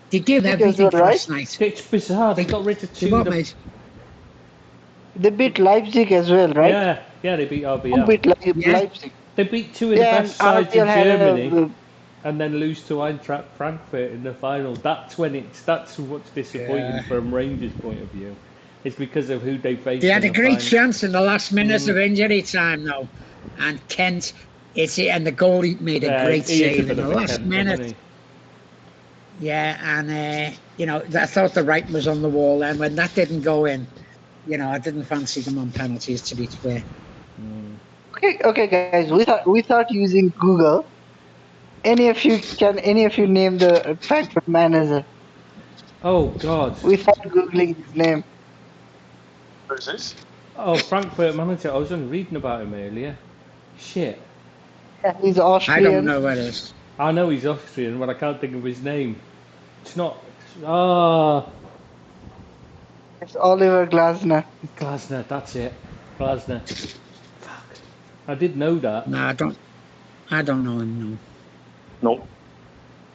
Speaker 2: they gave everything last night.
Speaker 1: It's bizarre. They got rid of two.
Speaker 3: They beat Leipzig as well, right?
Speaker 1: Yeah, they beat RB.
Speaker 3: Who beat Leipzig?
Speaker 1: They beat two of the best sides in Germany, and then lose to Eintracht Frankfurt in the final. That's what's disappointing from Rangers' point of view. It's because of who they faced.
Speaker 2: They had a great chance in the last minutes of injury time, though, and Kent, and the goalie made a great save in the last minute. Yeah, and I thought the writing was on the wall, and when that didn't go in, I didn't fancy them on penalties, to be fair.
Speaker 3: Okay, guys. Without using Google, any of you name the Frankfurt manager?
Speaker 1: Oh God!
Speaker 3: Without googling his name.
Speaker 4: Who's this?
Speaker 1: Oh, Frankfurt manager. I was only reading about him earlier. Shit.
Speaker 3: Yeah, he's Austrian.
Speaker 2: I don't know what it is.
Speaker 1: I know he's Austrian, but I can't think of his name. It's not. Ah.
Speaker 3: It's Oliver Glasner.
Speaker 1: Glasner, that's it. Glasner. Fuck. I did know that.
Speaker 2: No, I don't know him,
Speaker 4: no.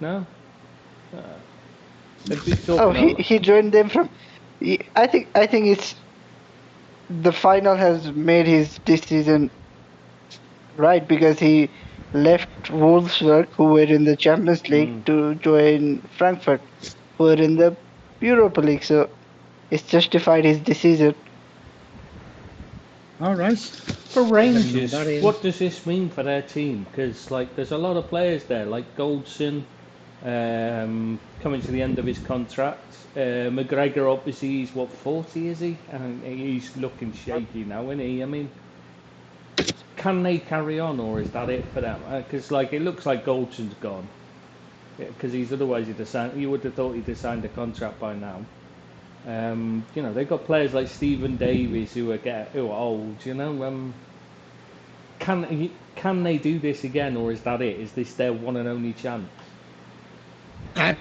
Speaker 1: No?
Speaker 3: He joined them from... I think it's... The final has made his decision right, because he left Wolfsburg, who were in the Champions League, to join Frankfurt, who were in the Europa League. So it's justified his decision.
Speaker 2: All right.
Speaker 1: For
Speaker 2: didn't know
Speaker 1: Rangers,
Speaker 2: that either.
Speaker 1: what does this mean for their team? Because like, there's a lot of players there, like Goldson, coming to the end of his contract. McGregor, obviously, he's what, 40, is he? And he's looking shaky now, isn't he? I mean, can they carry on, or is that it for them? Because like, it looks like Goldson's gone. Because he's otherwise you would have thought he'd have signed a contract by now. You know, they've got players like Stephen Davies who are old. You know, can they do this again, or is that it? Is this their one and only chance?
Speaker 2: I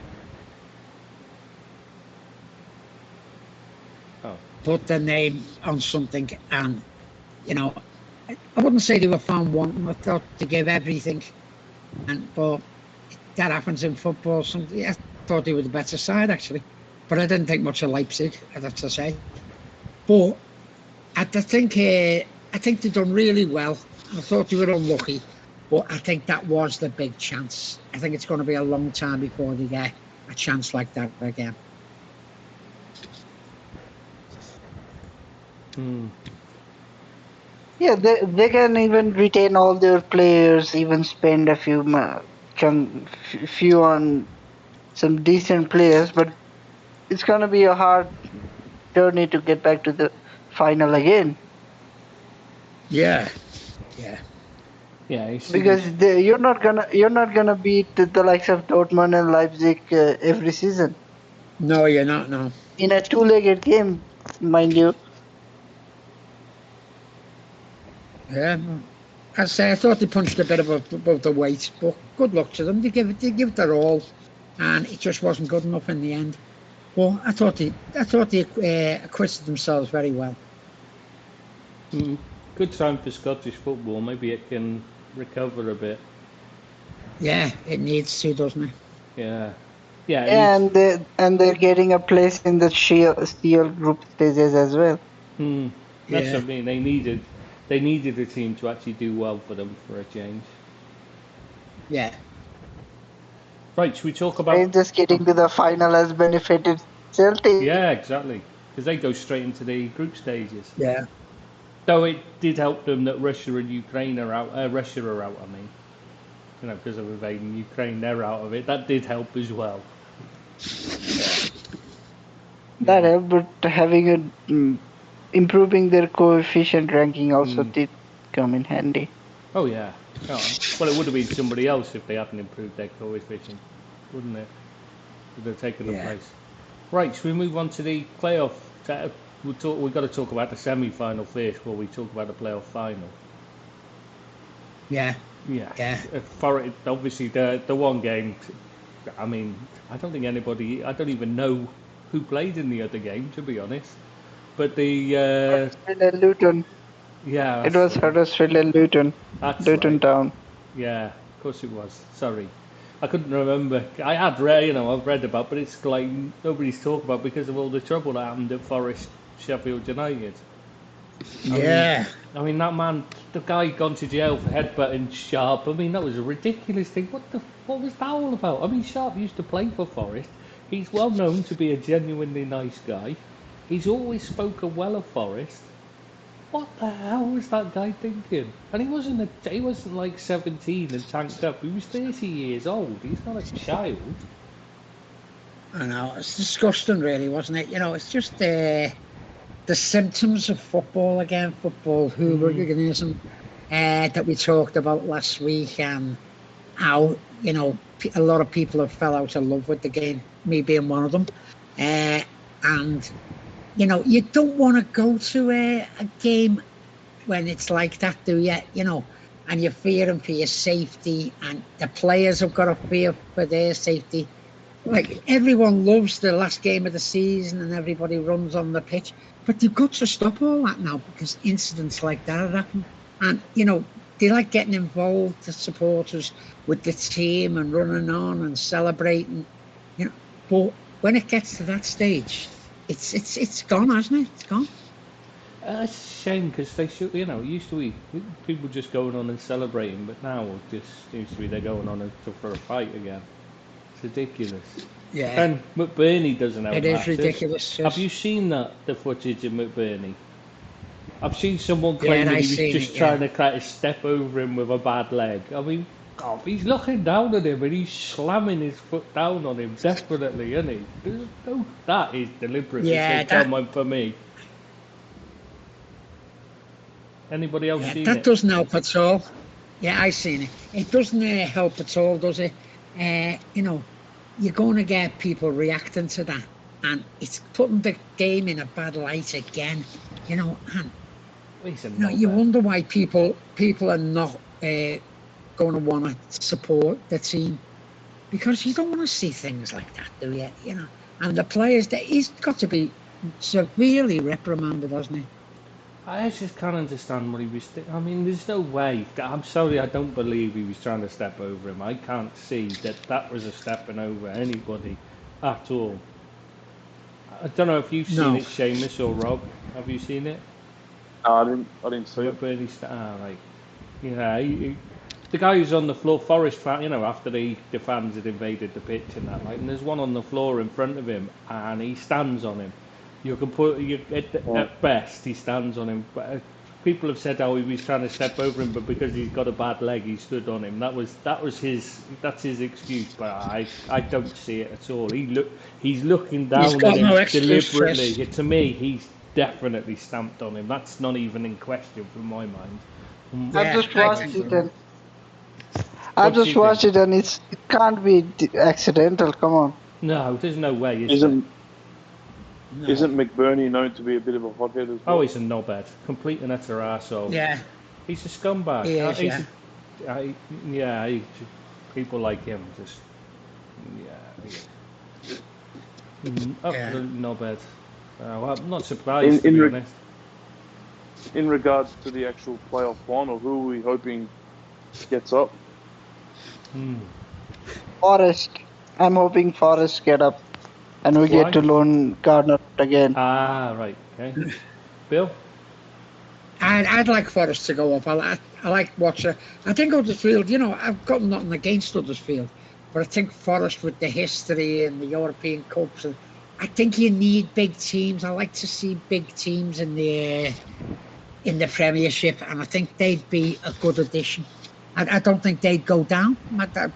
Speaker 1: Oh,
Speaker 2: put their name on something, and you know, I wouldn't say they were found wanting. I thought to give everything, but that happens in football. I thought they were the better side actually, but I didn't think much of Leipzig. I'd have to say. But I think they've done really well. I thought they were unlucky, but I think that was the big chance. I think it's going to be a long time before they get a chance like that again.
Speaker 3: Yeah, they can even retain all their players, even spend a few on some decent players, but it's gonna be a hard journey to get back to the final again.
Speaker 2: Yeah.
Speaker 1: yeah. You see
Speaker 3: Because
Speaker 1: this,
Speaker 3: you're not gonna beat the likes of Dortmund and Leipzig every season
Speaker 2: No, you're not. No.
Speaker 3: in a two-legged game, mind you.
Speaker 2: Yeah. No. I thought they punched a bit above the weight, but good luck to them. They give it their all, and it just wasn't good enough in the end. Well, I thought they acquitted themselves very well.
Speaker 1: good time for Scottish football. Maybe it can recover a bit.
Speaker 2: Yeah, it needs to, doesn't it?
Speaker 1: Yeah, yeah.
Speaker 3: They're getting a place in the CL group stages as well.
Speaker 1: That's
Speaker 2: Yeah.
Speaker 1: what I mean. They needed a team to actually do well for them for a change.
Speaker 2: Yeah.
Speaker 1: Right, should we talk about?
Speaker 3: Rangers getting to the final has benefited Celtic.
Speaker 1: Yeah, exactly. Because they go straight into the group stages.
Speaker 2: Yeah.
Speaker 1: Though it did help them that Russia and Ukraine are out. Russia are out. I mean, you know, because of invading Ukraine, they're out of it. That did help as well.
Speaker 3: That helped, but improving their coefficient ranking also did come in handy.
Speaker 1: Oh yeah. Oh, well, it would have been somebody else if they hadn't improved their coefficient, wouldn't it? Would have taken the place. Right, should we move on to the playoff? We've got to talk about the semi-final first before we talk about the playoff final.
Speaker 2: Yeah.
Speaker 1: Yeah. For obviously the one game. I mean, I don't even know who played in the other game, to be honest. But the
Speaker 3: Huddersfield and Luton.
Speaker 1: yeah,
Speaker 3: It was Huddersfield and Luton.
Speaker 1: That's
Speaker 3: Luton
Speaker 1: right.
Speaker 3: Town.
Speaker 1: Yeah, of course it was. Sorry, I couldn't remember. I had read, I've read about, but it's like nobody's talked about because of all the trouble that happened at Forest, Sheffield United.
Speaker 2: Yeah.
Speaker 1: I mean that man, the guy gone to jail for headbutting Sharp. I mean that was a ridiculous thing. What was that all about? I mean Sharp used to play for Forest. He's well known to be a genuinely nice guy. He's always spoken well of Forest. What the hell was that guy thinking? And he wasn't like 17 and tanked up. He was 30 years old. He's not a child.
Speaker 2: I know. It's disgusting, really, wasn't it? It's just the symptoms of football again. Football hooliganism that we talked about last week, and how a lot of people have fell out of love with the game. Me being one of them, and. You don't want to go to a game when it's like that, do you? And you're fearing for your safety, and the players have got to fear for their safety. Like, everyone loves the last game of the season and everybody runs on the pitch, but they've got to stop all that now because incidents like that happen. And, they like getting involved, the supporters, with the team and running on and celebrating, But when it gets to that stage, it's gone, hasn't it? It's gone.
Speaker 1: It's a shame because they should, it used to be people just going on and celebrating, but now it just seems to be they're going on for a fight again. It's ridiculous.
Speaker 2: Yeah.
Speaker 1: And McBurney doesn't help.
Speaker 2: It is ridiculous.
Speaker 1: Have you seen the footage of McBurney? I've seen someone
Speaker 2: Yeah,
Speaker 1: claim that
Speaker 2: I
Speaker 1: he was
Speaker 2: seen
Speaker 1: just
Speaker 2: it,
Speaker 1: trying to kind of step over him with a bad leg. I mean, God, he's looking down at him and he's slamming his foot down on him, definitely, isn't he? That is deliberate.
Speaker 2: Yeah,
Speaker 1: It's a come on for me. Anybody else
Speaker 2: Yeah,
Speaker 1: seen
Speaker 2: that
Speaker 1: it?
Speaker 2: doesn't help at all. Yeah, I seen it. It doesn't help at all, does it? You're going to get people reacting to that, and it's putting the game in a bad light again. And
Speaker 1: He's a
Speaker 2: you
Speaker 1: knobhead.
Speaker 2: wonder why people are not going to want to support the team, because you don't want to see things like that, do you? And the players, that he's got to be severely reprimanded, hasn't he?
Speaker 1: I just can't understand what he was. I mean, there's no way. I'm sorry, I don't believe he was trying to step over him. I can't see that was a stepping over anybody at all. I don't know if you've seen
Speaker 2: No.
Speaker 1: it, Seamus or Rob. Have you seen it?
Speaker 4: No, I didn't see it.
Speaker 1: Bernie, right. Yeah, the guy who's on the floor, Forest fan, after the fans had invaded the pitch and that, like, and there's one on the floor in front of him, and he stands on him. You can put at best he stands on him. But people have said how he was trying to step over him, but because he's got a bad leg, he stood on him. That's his excuse. But I don't see it at all. He's looking
Speaker 2: He's
Speaker 1: down
Speaker 2: got
Speaker 1: at him
Speaker 2: no excuse,
Speaker 1: deliberately.
Speaker 2: Chris.
Speaker 1: To me, he's definitely stamped on him. That's not even in question from my mind.
Speaker 3: I
Speaker 2: Yeah,
Speaker 3: just
Speaker 2: I
Speaker 3: watched
Speaker 2: think
Speaker 3: it
Speaker 2: so.
Speaker 3: and I
Speaker 1: What do
Speaker 3: just
Speaker 1: you think?
Speaker 3: watched it and it can't be accidental. Come on.
Speaker 1: No, there's no way, is there?
Speaker 4: Isn't McBurney known to be a bit of a hothead as well?
Speaker 1: Oh, he's a knobhead. Complete and utter arsehole.
Speaker 2: Yeah,
Speaker 1: He's a scumbag.
Speaker 2: he is, yeah.
Speaker 1: People like him just, absolute knobhead. I'm not surprised, to be honest.
Speaker 4: In regards to the actual playoff final, who are we hoping gets up?
Speaker 3: Forest. I'm hoping Forest get up and we
Speaker 1: Why?
Speaker 3: get to loan Gardner again.
Speaker 1: Ah, right. Okay. Bill?
Speaker 2: I'd like Forest to go up. I like watching. I think Huddersfield, I've got nothing against Huddersfield, but I think Forest, with the history and the European Cups, and I think you need big teams. I like to see big teams in the Premiership, and I think they'd be a good addition. I don't think they'd go down.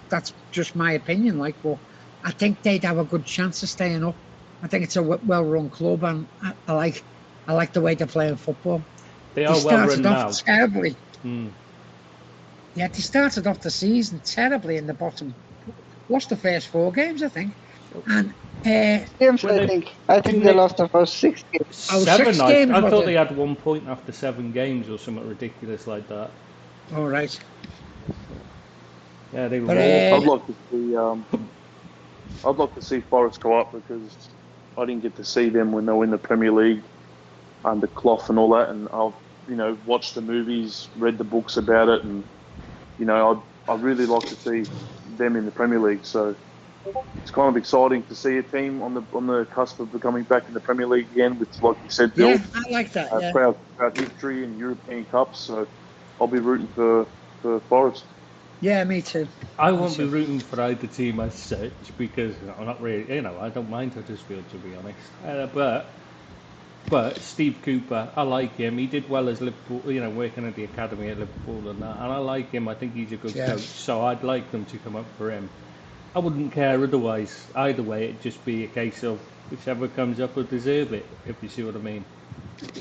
Speaker 2: That's just my opinion. But I think they'd have a good chance of staying up. I think it's a well-run club, and I like the way they're playing football.
Speaker 1: They are well run now.
Speaker 2: Terribly. Yeah, they started off the season terribly in the bottom. Lost the first 4 games, I think. And
Speaker 3: Games, I think they lost the first 6 games.
Speaker 1: 7, I thought they had 1 point after 7 games or something ridiculous like that.
Speaker 2: All right.
Speaker 1: Yeah, they were.
Speaker 4: I'd like to see Forest go up, because I didn't get to see them when they were in the Premier League under Clough and all that, and I've watched the movies, read the books about it, and I'd really like to see them in the Premier League. So it's kind of exciting to see a team on the cusp of becoming back in the Premier League again, with, like you said, Bill,
Speaker 2: Yeah, I like that.
Speaker 4: proud history and European Cups. So I'll be rooting for Forest.
Speaker 2: Yeah, me too.
Speaker 1: I won't be rooting for either team as such, because I'm not really, I don't mind Huddersfield, to be honest. But Steve Cooper, I like him. He did well as Liverpool, working at the academy at Liverpool and that. And I like him. I think he's a good coach. So I'd like them to come up for him. I wouldn't care otherwise. Either way, it'd just be a case of whichever comes up will deserve it, if you see what I mean.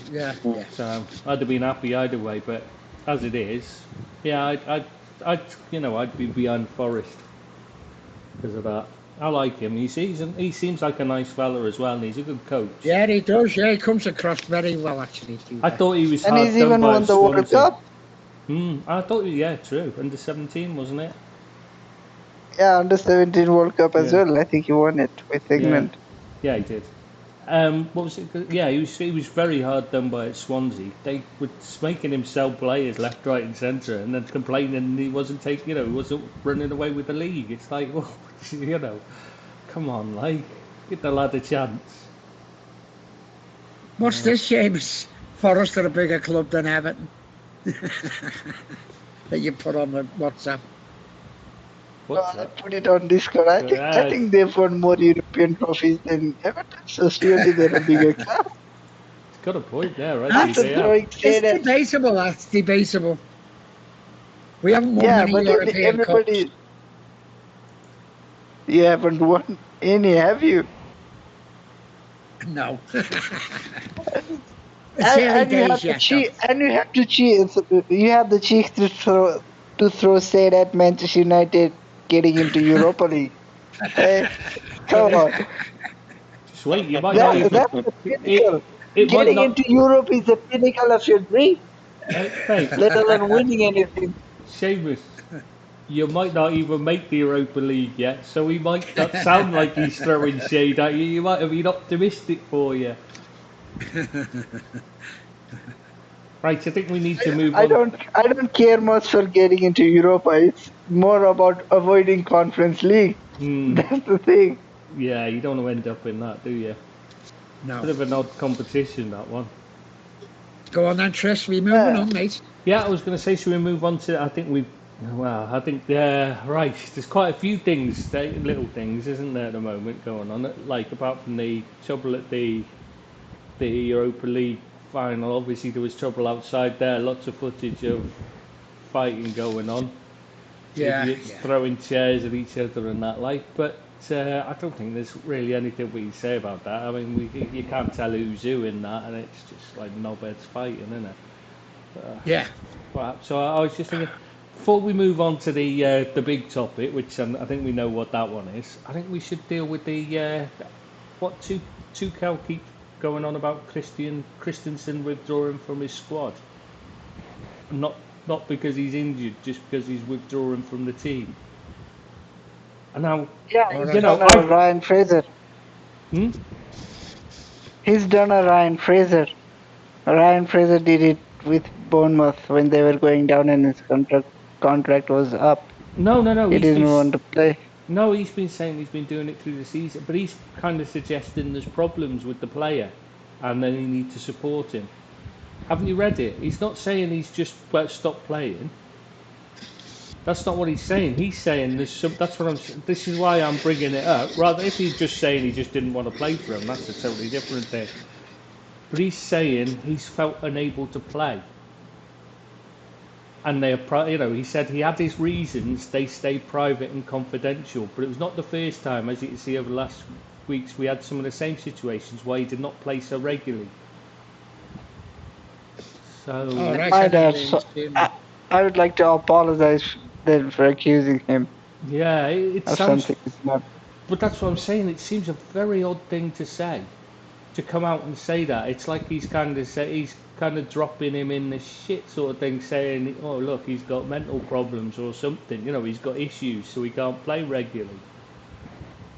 Speaker 2: Yeah.
Speaker 1: So I'd have been happy either way. But as it is, yeah, I'd be behind Forest because of that. I like him. He seems like a nice fella as well, and he's a good coach.
Speaker 2: Yeah, he does. Yeah, he comes across very well, actually.
Speaker 1: I thought he was
Speaker 3: and
Speaker 1: hard
Speaker 3: he's
Speaker 1: done
Speaker 3: even
Speaker 1: by
Speaker 3: won the World
Speaker 1: Swansea.
Speaker 3: Cup.
Speaker 1: I thought, yeah, true. Under 17, wasn't it?
Speaker 3: Yeah, under 17 World Cup as well. I think he won it with England.
Speaker 1: Yeah, he did. What was it? Yeah, he was very hard done by Swansea. They were making him sell players left, right, and centre, and then complaining he wasn't he wasn't running away with the league. It's like, well, come on, give the lad a chance.
Speaker 2: What's this, Seamus? Forest are a bigger club than Everton. That you put on the WhatsApp.
Speaker 3: I put it on Discord. I think they've won more European trophies than Everton, so surely they're a bigger club.
Speaker 1: got a point there,
Speaker 3: After
Speaker 1: actually. Yeah.
Speaker 3: throwing
Speaker 2: It's
Speaker 3: Seamus.
Speaker 2: debatable. That's debatable. We haven't won
Speaker 3: Yeah,
Speaker 2: many
Speaker 3: but
Speaker 2: European Cups.
Speaker 3: everybody. You haven't won any, have you?
Speaker 2: No. It's early
Speaker 3: And you have
Speaker 2: days
Speaker 3: to
Speaker 2: yet,
Speaker 3: cheat. And you have to cheat. You have the cheek to throw Said at Manchester United getting into Europa League. Hey, come on.
Speaker 1: Just wait, you might not even.
Speaker 3: That's the pinnacle.
Speaker 1: It might
Speaker 3: Getting
Speaker 1: not.
Speaker 3: into Europe is the pinnacle of your dream,
Speaker 1: Mate,
Speaker 3: let alone winning anything.
Speaker 1: Seamus, you might not even make the Europa League yet, so he might not sound like he's throwing shade at you. You might have been optimistic for you. Right, I think we need to move on.
Speaker 3: I don't care much for getting into Europa. It's more about avoiding Conference League. That's the thing.
Speaker 1: Yeah, you don't want to end up in that, do you?
Speaker 2: No.
Speaker 1: Bit of an odd competition, that one.
Speaker 2: Go on then, Trish. We're moving
Speaker 3: Yeah.
Speaker 2: on, mate.
Speaker 1: Yeah, I was going to say, should we move on to? I think right. There's quite a few things, little things, isn't there, at the moment going on? Like apart from the trouble at the Europa League final, obviously there was trouble outside there. Lots of footage of fighting going on.
Speaker 2: Yeah.
Speaker 1: Idiots throwing chairs at each other and that like. But I don't think there's really anything we can say about that. I mean, you can't tell who's who in that, and it's just like knobheads fighting, isn't it?
Speaker 2: Yeah.
Speaker 1: Right, so I was just thinking, before we move on to the big topic, which I think we know what that one is, I think we should deal with the what Tuchel keep going on about Christensen withdrawing from his squad. Not because he's injured, just because he's withdrawing from the team. And now,
Speaker 3: Yeah,
Speaker 2: All
Speaker 3: he's
Speaker 2: right.
Speaker 3: done a Ryan Fraser.
Speaker 1: Hmm?
Speaker 3: He's done a Ryan Fraser. Ryan Fraser did it with Bournemouth when they were going down and his contract was up.
Speaker 1: No,
Speaker 3: He didn't want to play.
Speaker 1: No, he's been saying he's been doing it through the season, but he's kind of suggesting there's problems with the player, and then you need to support him. Haven't you read it? He's not saying he's just stopped playing. That's not what he's saying. He's saying there's some. That's what I'm. This is why I'm bringing it up. Rather, if he's just saying he just didn't want to play for him, that's a totally different thing. But he's saying he's felt unable to play, and he said he had his reasons. They stayed private and confidential. But it was not the first time, as you can see over the last weeks, we had some of the same situations where he did not play so regularly. So.
Speaker 2: All right.
Speaker 3: I would like to apologize then for accusing him
Speaker 1: Yeah, it
Speaker 3: of
Speaker 1: sounds.
Speaker 3: something he's not.
Speaker 1: But that's what I'm saying. It seems a very odd thing to say, to come out and say that. It's like he's kind of dropping him in the shit sort of thing, saying, "Oh look, he's got mental problems or something. You know, he's got issues, so he can't play regularly."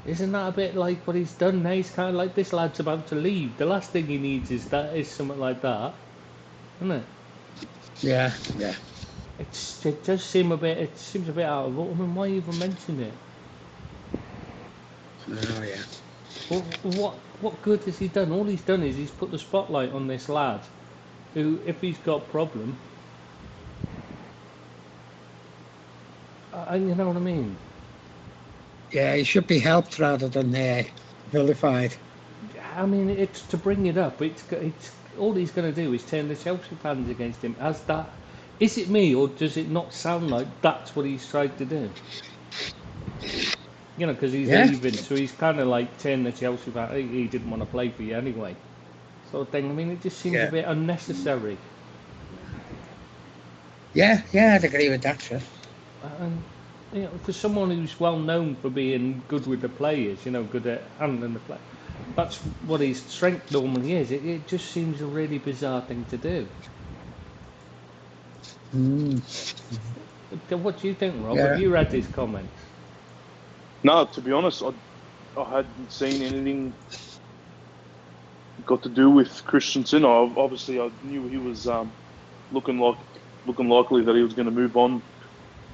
Speaker 1: Isn't that a bit like what he's done now? He's kind of like, this lad's about to leave. The last thing he needs is something like that, isn't it?
Speaker 2: Yeah.
Speaker 1: It does seem a bit. It seems a bit out of order. I mean, why even mention it?
Speaker 2: Oh yeah.
Speaker 1: Well, what good has he done? All he's done is he's put the spotlight on this lad, who, if he's got a problem, you know what I mean?
Speaker 2: Yeah, he should be helped rather than vilified.
Speaker 1: I mean, it's to bring it up. It's all he's going to do is turn the Chelsea fans against him. As that, is it me, or does it not sound like that's what he's tried to do? You know, because he's leaving, so he's kind of like turning the Chelsea fans. He didn't want to play for you anyway, sort of thing. I mean, it just seems a bit unnecessary.
Speaker 2: Yeah, I'd agree with that, sir.
Speaker 1: And you know, for someone who's well known for being good with the players, you know, good at handling the play, that's what his strength normally is. It just seems a really bizarre thing to do. What do you think, Rob?
Speaker 2: Yeah.
Speaker 1: Have you read his comments?
Speaker 4: No, to be honest, I hadn't seen anything got to do with Christensen. Obviously, I knew he was looking likely that he was going to move on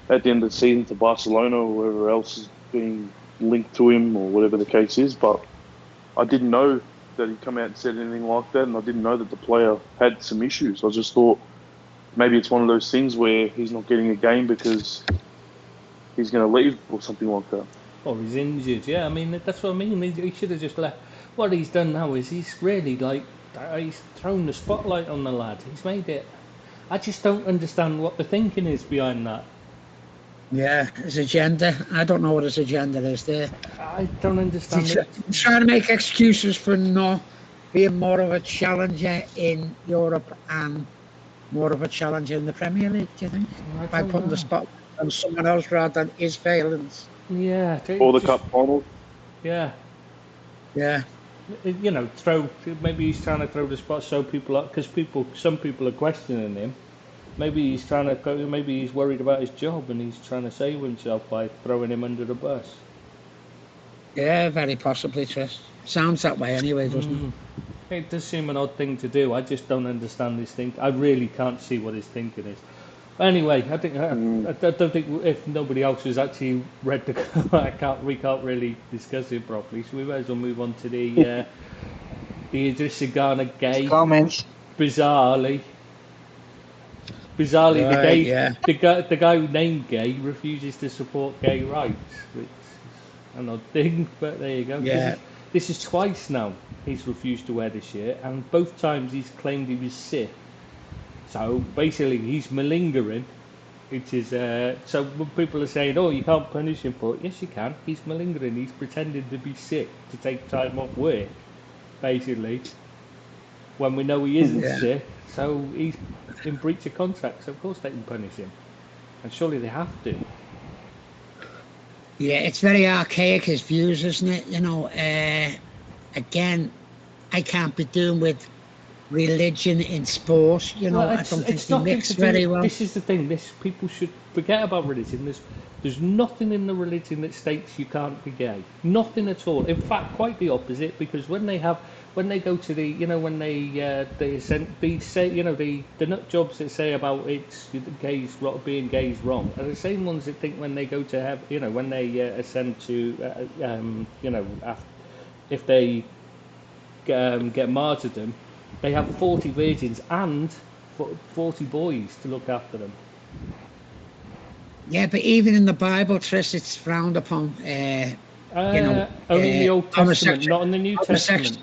Speaker 4: at the end of the season to Barcelona or wherever else is being linked to him or whatever the case is. But I didn't know that he'd come out and said anything like that, and I didn't know that the player had some issues. I just thought maybe it's one of those things where he's not getting a game because he's going to leave or something like that.
Speaker 1: Or he's injured, yeah. I mean, that's what I mean. He should have just left. What he's done now is he's really like he's thrown the spotlight on the lad. He's made it. I just don't understand what the thinking is behind that.
Speaker 2: Yeah, his agenda. I don't know what his agenda is there.
Speaker 1: I don't understand
Speaker 2: He's
Speaker 1: it.
Speaker 2: trying to make excuses for not being more of a challenger in Europe and more of a challenger in the Premier League, do you think?
Speaker 1: I
Speaker 2: By
Speaker 1: don't
Speaker 2: putting the
Speaker 1: know.
Speaker 2: spotlight on someone else rather than his failings.
Speaker 1: Yeah,
Speaker 4: Or the
Speaker 1: just-
Speaker 4: cup final.
Speaker 1: Yeah,
Speaker 2: Yeah.
Speaker 1: you know, maybe he's trying to throw the spot so people are, because some people are questioning him. Maybe he's trying to go, maybe he's worried about his job and he's trying to save himself by throwing him under the bus.
Speaker 2: Yeah, very possibly, Tris. Sounds that way anyway, doesn't it?
Speaker 1: It does seem an odd thing to do. I just don't understand his thinking. I really can't see what his thinking is. Anyway, I think I don't think if nobody else has actually read the, we can't really discuss it properly. So we might as well move on to the Idrissa Gana gay.
Speaker 3: Comments.
Speaker 1: Bizarrely,
Speaker 2: Right,
Speaker 1: the guy who named Gay refuses to support gay rights, which is an odd thing, but there you go.
Speaker 2: Yeah.
Speaker 1: This is twice now he's refused to wear the shirt, and both times he's claimed he was sick. So basically, he's malingering. Which is so when people are saying, "Oh, you can't punish him for it." Yes, you can. He's malingering. He's pretending to be sick to take time off work, basically. When we know he isn't
Speaker 2: Yeah.
Speaker 1: sick, so he's in breach of contract. So of course they can punish him, and surely they have to.
Speaker 2: Yeah, it's very archaic, his views, isn't it? You know, again, I can't be doing with religion in sport. You know, I don't think they mix very well.
Speaker 1: This is the thing. People should forget about religion. There's nothing in the religion that states you can't be gay. Nothing at all. In fact, quite the opposite. Because when they go to the, you know, when they say, you know, the nut jobs that say about it's gays being gays wrong are the same ones that think when they go to have, you know, when they ascend to, you know, if they get martyrdom, they have 40 virgins and 40 boys to look after them.
Speaker 2: Yeah, but even in the Bible, Tris, it's frowned upon. You know,
Speaker 1: only in the Old Testament,
Speaker 2: homosexual-
Speaker 1: not in the New Testament.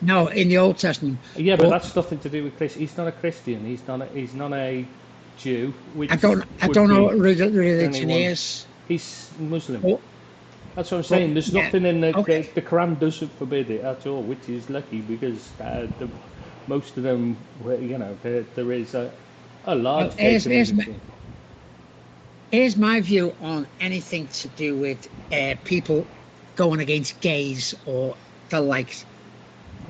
Speaker 2: No, in the Old Testament.
Speaker 1: Yeah, but that's nothing to do with Chris. He's not a Christian. He's not a Jew. Which
Speaker 2: I don't know what religion
Speaker 1: anyone.
Speaker 2: is.
Speaker 1: He's Muslim.
Speaker 2: Well,
Speaker 1: That's what I'm saying. There's
Speaker 2: yeah,
Speaker 1: nothing in the
Speaker 2: okay.
Speaker 1: the Quran doesn't forbid it at all, which is lucky because most of them, you know, there is a large.
Speaker 2: Here's my view on anything to do with people going against gays or the likes.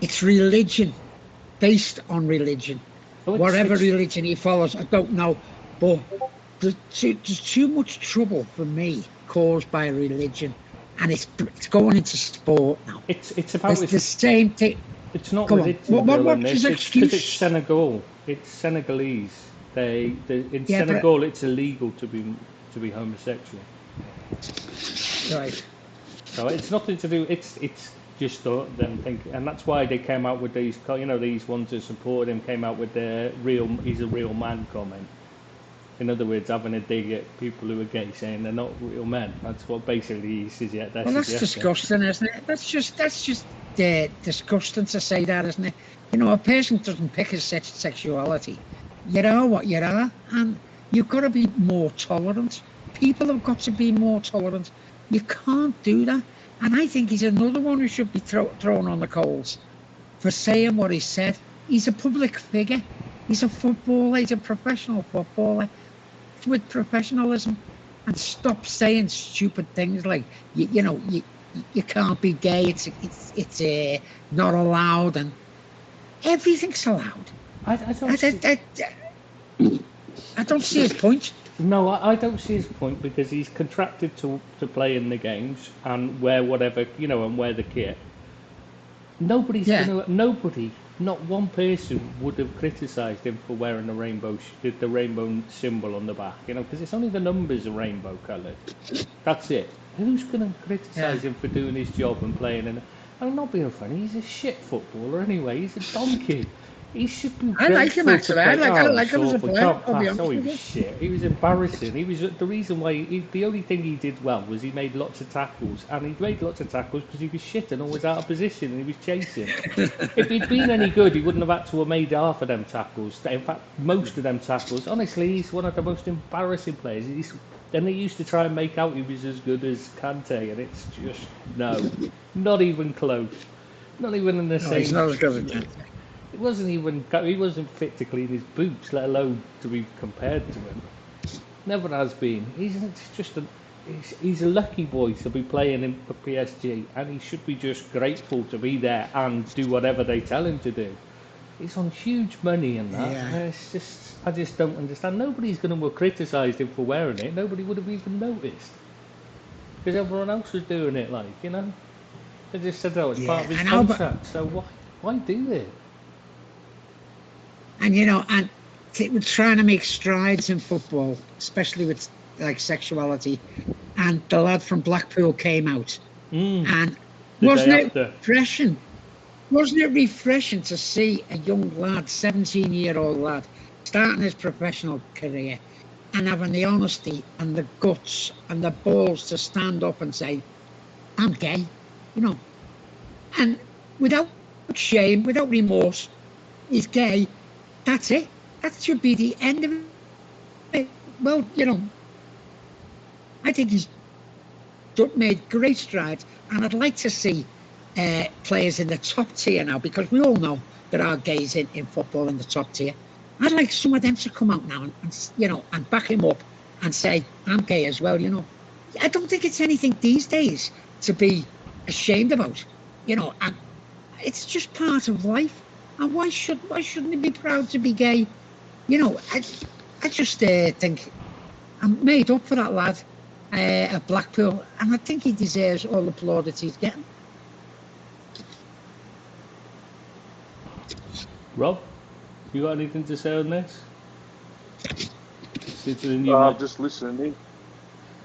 Speaker 2: It's religion, based on religion. Whatever religion he follows, I don't know. But there's too much trouble for me caused by religion. And it's going into sport now.
Speaker 1: It's about
Speaker 2: the same thing.
Speaker 1: It's not
Speaker 2: Go on.
Speaker 1: religion.
Speaker 2: What's his
Speaker 1: It's because it's
Speaker 2: excuse?
Speaker 1: Senegal. It's Senegalese. In Senegal it's illegal to be homosexual.
Speaker 2: Right.
Speaker 1: So it's nothing to do. It's just them thinking, and that's why they came out with these. You know, these ones that supported him came out with the he's a real man comment. In other words, having a dig at people who are gay, saying they're not real men. That's what basically he says. Yeah,
Speaker 2: That's disgusting, isn't it? That's just disgusting to say that, isn't it? You know, a person doesn't pick his sexuality. You are what you are, and you've got to be more tolerant. People have got to be more tolerant. You can't do that. And I think he's another one who should be thrown on the coals for saying what he said. He's a public figure. He's a footballer. He's a professional footballer with professionalism, and stop saying stupid things like you know you can't be gay. It's not allowed, and everything's allowed. I don't see his point.
Speaker 1: No, I don't see his point because he's contracted to play in the games and wear whatever, you know, and wear the kit. Nobody, not one person would have criticised him for wearing the rainbow symbol on the back, you know, because it's only the numbers are rainbow coloured. That's it. Who's going to criticise him for doing his job and playing? And I'm not being funny. He's a shit footballer anyway. He's a donkey. He should be
Speaker 2: I like him,
Speaker 1: grateful to
Speaker 2: actually.
Speaker 1: play.
Speaker 2: I like him as a
Speaker 1: We
Speaker 2: player,
Speaker 1: can't
Speaker 2: I'll be
Speaker 1: pass.
Speaker 2: honest
Speaker 1: He
Speaker 2: with
Speaker 1: was
Speaker 2: you.
Speaker 1: shit. He was embarrassing. He was the reason why. The only thing he did well was he made lots of tackles, and he made lots of tackles because he was shit and always out of position, and he was chasing. If he'd been any good, he wouldn't have had to have made half of them tackles. In fact, most of them tackles. Honestly, he's one of the most embarrassing players. Then they used to try and make out he was as good as Kante, and it's just no, not even close. Not even in the
Speaker 2: No,
Speaker 1: same.
Speaker 2: he's not as good as Kante.
Speaker 1: It wasn't even. He wasn't fit to clean his boots, let alone to be compared to him. Never has been. He's a lucky boy to be playing in for PSG, and he should be just grateful to be there and do whatever they tell him to do. He's on huge money and that.
Speaker 2: Yeah.
Speaker 1: And I just don't understand. Nobody's going to have criticised him for wearing it. Nobody would have even noticed because everyone else was doing it. They just said, "Oh, it's part of his
Speaker 2: I know, but
Speaker 1: contract." So why do it?
Speaker 2: and we're trying to make strides in football, especially with like sexuality. And the lad from Blackpool came out, and wasn't it refreshing? Wasn't it refreshing to see a young lad, 17-year-old lad, starting his professional career and having the honesty and the guts and the balls to stand up and say, "I'm gay," and without shame, without remorse, he's gay. That's it. That should be the end of it. Well, I think he's made great strides, and I'd like to see players in the top tier now, because we all know there are gays in football in the top tier. I'd like some of them to come out now and back him up and say, "I'm gay as well." I don't think it's anything these days to be ashamed about. And it's just part of life. And why shouldn't he be proud to be gay? I just think I'm made up for that lad at Blackpool, and I think he deserves all the plaudits he's getting.
Speaker 1: Rob, you got anything to say on this?
Speaker 4: I'm just listening.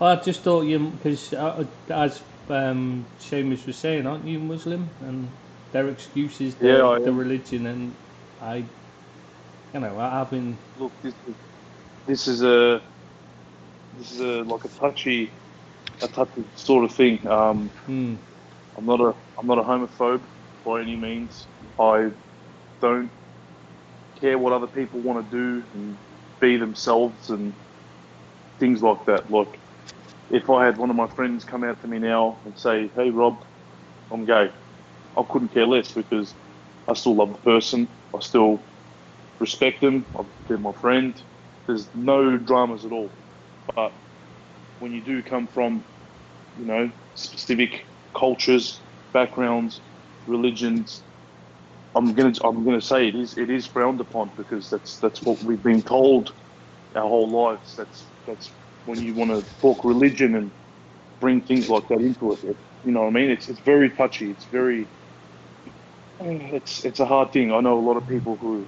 Speaker 1: I just thought because as Seamus was saying, aren't you Muslim? And their excuse is the religion, and I've been.
Speaker 4: Look, this is a like a touchy sort of thing. I'm not a homophobe by any means. I don't care what other people want to do and be themselves and things like that. Like, if I had one of my friends come out to me now and say, "Hey, Rob, I'm gay," I couldn't care less, because I still love the person. I still respect them. They're my friend. There's no dramas at all. But when you do come from, specific cultures, backgrounds, religions, I'm gonna say it is frowned upon, because that's what we've been told our whole lives. That's when you want to talk religion and bring things like that into it. You know what I mean? It's very touchy. It's very it's a hard thing. I know a lot of people who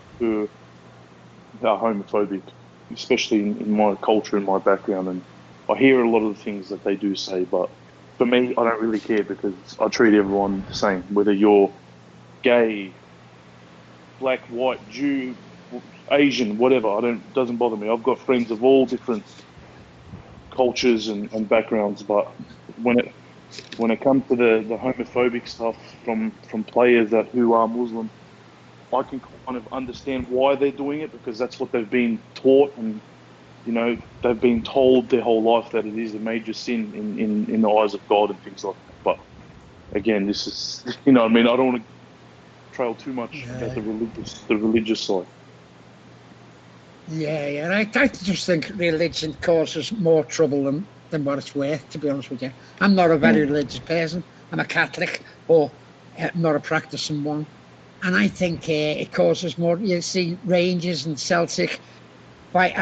Speaker 4: are homophobic, especially in my culture and my background, and I hear a lot of the things that they do say. But for me, I don't really care, because I treat everyone the same, whether you're gay, black, white, Jew, Asian, whatever. Doesn't bother me. I've got friends of all different cultures and backgrounds, but when it comes to the homophobic stuff from players who are Muslim, I can kind of understand why they're doing it, because that's what they've been taught, and they've been told their whole life that it is a major sin in the eyes of God and things like that. But again, this is I don't want to trail too much about the religious side.
Speaker 2: Yeah. I just think religion causes more trouble than what it's worth, to be honest with you. I'm not a very religious person. I'm a Catholic, but not a practicing one. And I think it causes more. You see Rangers and Celtic fight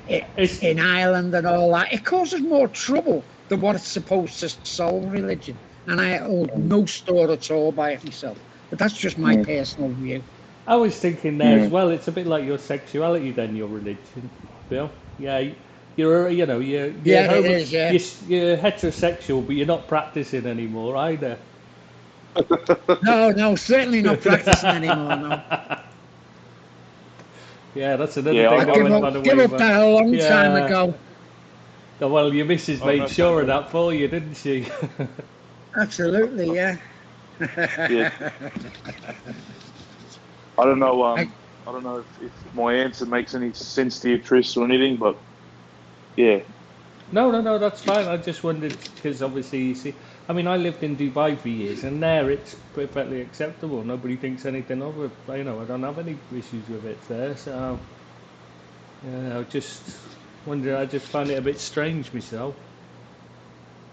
Speaker 2: in Ireland and all that. It causes more trouble than what it's supposed to solve religion. And I hold no store at all by it myself. But that's just my personal view.
Speaker 1: I was thinking there as well. It's a bit like your sexuality than your religion, Bill. Yeah, you're
Speaker 2: it is, yeah.
Speaker 1: You're heterosexual, but you're not practicing anymore either.
Speaker 2: No, certainly not practicing anymore. No.
Speaker 1: Yeah, that's another
Speaker 4: Yeah,
Speaker 1: thing.
Speaker 4: I
Speaker 1: I
Speaker 2: give
Speaker 1: went
Speaker 2: up,
Speaker 1: by the
Speaker 2: give
Speaker 1: way,
Speaker 2: up
Speaker 1: but
Speaker 2: that a long time
Speaker 1: yeah.
Speaker 2: ago.
Speaker 1: Oh, well, your missus
Speaker 4: Oh,
Speaker 1: made
Speaker 4: no,
Speaker 1: sure of
Speaker 4: no.
Speaker 1: that for you, didn't she?
Speaker 2: Absolutely, yeah.
Speaker 4: Yeah. I don't know.
Speaker 2: I-
Speaker 4: I don't know if my answer makes any sense to you, Tris, or anything, but yeah.
Speaker 1: No, that's fine. I just wondered because obviously you see, I mean, I lived in Dubai for years, and there it's perfectly acceptable. Nobody thinks anything of it. You know, I don't have any issues with it there. So, yeah, I just wondered. I just find it a bit strange myself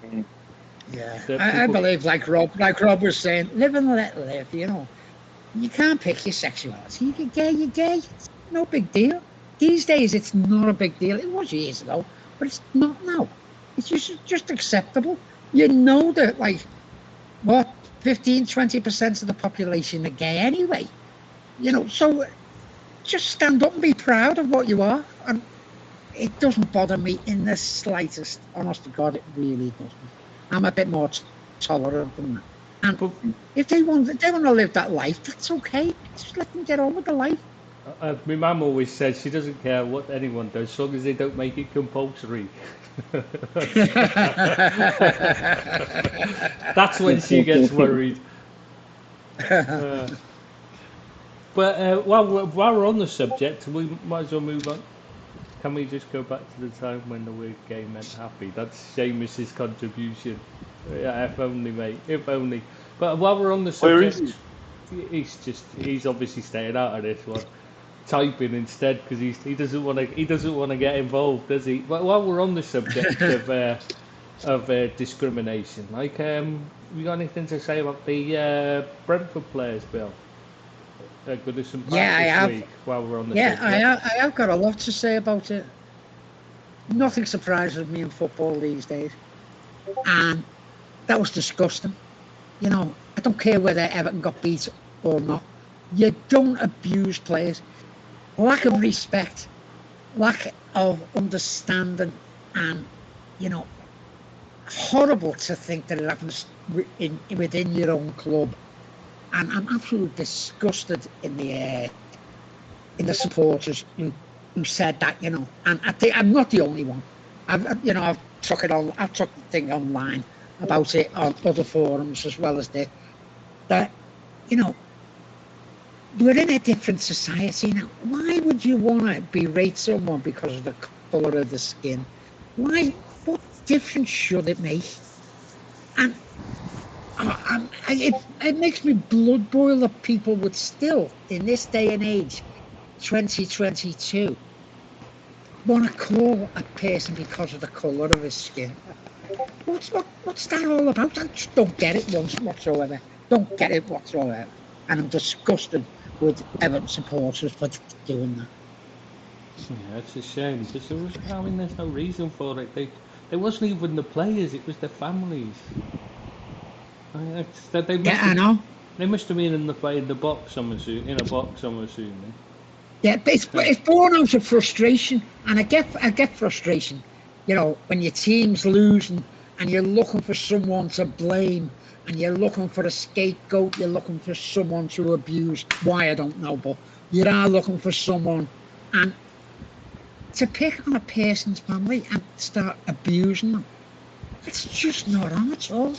Speaker 4: Mm.
Speaker 2: Yeah,
Speaker 1: that
Speaker 2: I
Speaker 1: people.
Speaker 2: believe, like Rob was saying, live and let live. You know, you can't pick your sexuality. You get gay, you're gay. It's no big deal. These days, it's not a big deal. It was years ago, but it's not now. It's just acceptable. You know that, like, what, 15, 20% of the population are gay anyway. You know, so just stand up and be proud of what you are. And it doesn't bother me in the slightest. Honest to God, it really doesn't. I'm a bit more tolerant than that. And
Speaker 1: But,
Speaker 2: if they want to live that life, that's okay. Just let them get on with the life.
Speaker 1: my mum always says she doesn't care what anyone does, as long as they don't make it compulsory. That's when she gets worried. But while we're on the subject, we might as well move on. Can we just go back to the time when the word gay meant happy? That's Seamus's contribution. Yeah, if only, mate. If only. But while we're on the
Speaker 4: Where is
Speaker 1: subject, he's obviously staying out of this one. Typing instead because he doesn't want to get involved, does he? But while we're on the subject of discrimination, like you got anything to say about the Brentford players, Bill? They're good as some
Speaker 2: Yeah, I
Speaker 1: practice
Speaker 2: have.
Speaker 1: week while we're on the
Speaker 2: Yeah,
Speaker 1: subject.
Speaker 2: I have got a lot to say about it. Nothing surprises me in football these days. And that was disgusting. You know, I don't care whether Everton got beat or not. You don't abuse players. Lack of respect, lack of understanding, and, you know, horrible to think that it happens within your own club. And I'm absolutely disgusted in the supporters who said that, you know. And I think I'm not the only one. I've took the thing online about it on other forums as well as this. That, you know, we're in a different society now. Why would you want to berate someone because of the colour of the skin? Why? What difference should it make? And it makes me blood boil that people would still, in this day and age, 2022, want to call a person because of the colour of his skin. What's that all about? I just don't get it whatsoever. Don't get it whatsoever. And I'm disgusted with Everton supporters for doing that.
Speaker 1: Yeah, it's a shame because there's no reason for it. It wasn't even the players; it was their families.
Speaker 2: Yeah, I know.
Speaker 1: They must have been in the box. I'm assuming, in a box. I'm assuming.
Speaker 2: Yeah, but it's born out of frustration, and I get frustration. You know, when your team's losing and you're looking for someone to blame, and you're looking for a scapegoat, you're looking for someone to abuse. Why, I don't know, but you are looking for someone, and to pick on a person's family and start abusing them, it's just not on at all.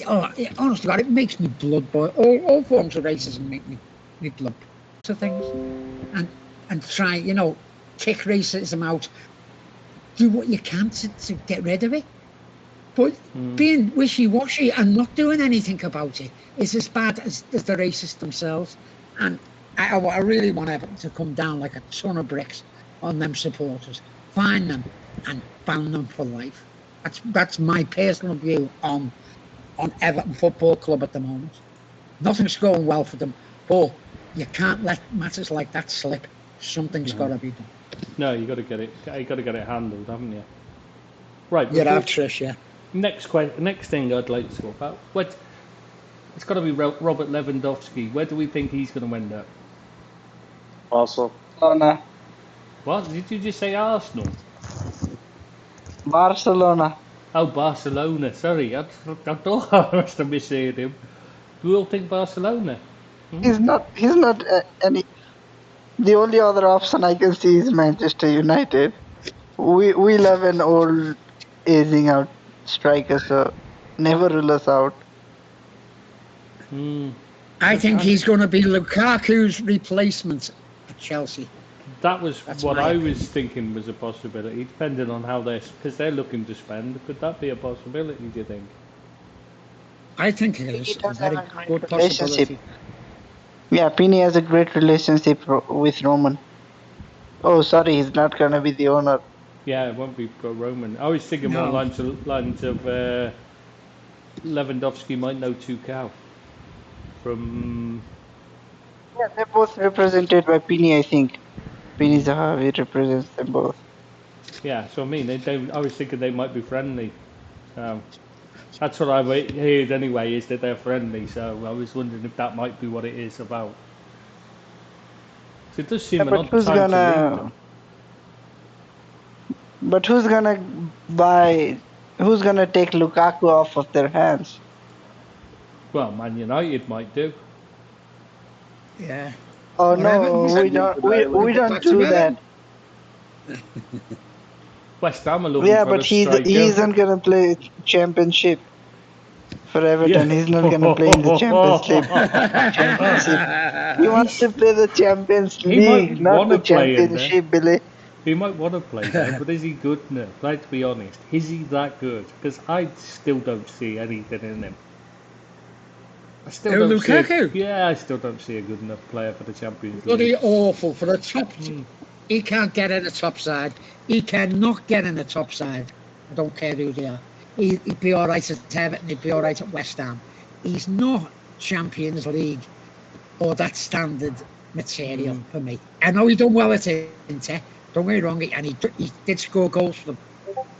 Speaker 2: Honestly, God, it makes me blood boil. All forms of racism make me blood to things, and try, you know, kick racism out. Do what you can to get rid of it. But being wishy-washy and not doing anything about it is as bad as the racists themselves. And I really want Everton to come down like a ton of bricks on them supporters. Find them and ban them for life. That's my personal view on Everton Football Club at the moment. Nothing's going well for them, but you can't let matters like that slip. Something's got to be done.
Speaker 1: No, you got to get it. You got to get it handled, haven't you? Right.
Speaker 2: You'd have Trish, yeah.
Speaker 1: Next thing I'd like to talk about. It's got to be Robert Lewandowski. Where do we think he's going to end up?
Speaker 4: Also,
Speaker 3: Barcelona.
Speaker 1: What did you just say? Arsenal?
Speaker 3: Barcelona.
Speaker 1: Oh, Barcelona. Sorry, I thought I must have misheard him. We all think Barcelona.
Speaker 3: He's not any. The only other option I can see is Manchester United. We love an old aging out striker, so never rule us out.
Speaker 2: I think he's going to be Lukaku's replacement at Chelsea.
Speaker 1: That was
Speaker 2: That's
Speaker 1: what
Speaker 2: my
Speaker 1: I was
Speaker 2: opinion.
Speaker 1: thinking was a possibility, depending on how because they're looking to spend. Could that be a possibility, do you think?
Speaker 2: I think it
Speaker 3: He
Speaker 2: is a
Speaker 3: does have
Speaker 2: very
Speaker 3: a great
Speaker 2: good
Speaker 3: relationship.
Speaker 2: possibility.
Speaker 3: Yeah, Pini has a great relationship with Roman. Oh, sorry, he's not gonna be the owner.
Speaker 1: Yeah, it won't be pro-Roman. I was thinking more
Speaker 2: No.
Speaker 1: lines of Lewandowski might know Tuchel from.
Speaker 3: Yeah, they're both represented by Pini, I think. Pini Zahavi represents them both.
Speaker 1: Yeah, so I mean, I was thinking they might be friendly. That's what I heard anyway, is that they're friendly. So I was wondering if that might be what it is about. So it does
Speaker 3: Yeah,
Speaker 1: seem an odd time to leave them.
Speaker 3: But who's gonna buy? Who's gonna take Lukaku off of their hands?
Speaker 1: Well, Man United might do.
Speaker 2: Yeah.
Speaker 3: Oh
Speaker 2: Or Everton.
Speaker 3: no, we
Speaker 4: Send him
Speaker 3: don't.
Speaker 4: to
Speaker 3: We
Speaker 4: Bailey.
Speaker 3: we
Speaker 2: Go
Speaker 3: don't
Speaker 2: back to
Speaker 3: do that.
Speaker 2: Everton.
Speaker 1: West Ham are looking
Speaker 3: Yeah,
Speaker 1: for
Speaker 3: but
Speaker 1: a
Speaker 3: he
Speaker 1: striker.
Speaker 3: isn't gonna play championship for
Speaker 1: Yeah.
Speaker 3: Everton. He's not gonna play in the championship. He wants to play the Champions
Speaker 1: He might
Speaker 3: League, not
Speaker 1: want
Speaker 3: the
Speaker 1: to play in there.
Speaker 3: championship, Billy.
Speaker 1: He might want to play there, but is he good enough? Let's be honest. Is he that good? Because I still don't see anything in him. I still
Speaker 2: Oh,
Speaker 1: don't see.
Speaker 2: Lukaku.
Speaker 1: Yeah, I still don't see a good enough player for the Champions
Speaker 2: Bloody
Speaker 1: League.
Speaker 2: awful for the top. He can't get in the top side. He cannot get in the top side. I don't care who they are. He'd be all right at Everton. He'd be all right at West Ham. He's not Champions League or that standard material for me. I know he done well at Inter. Don't get me wrong, and he did score goals for them.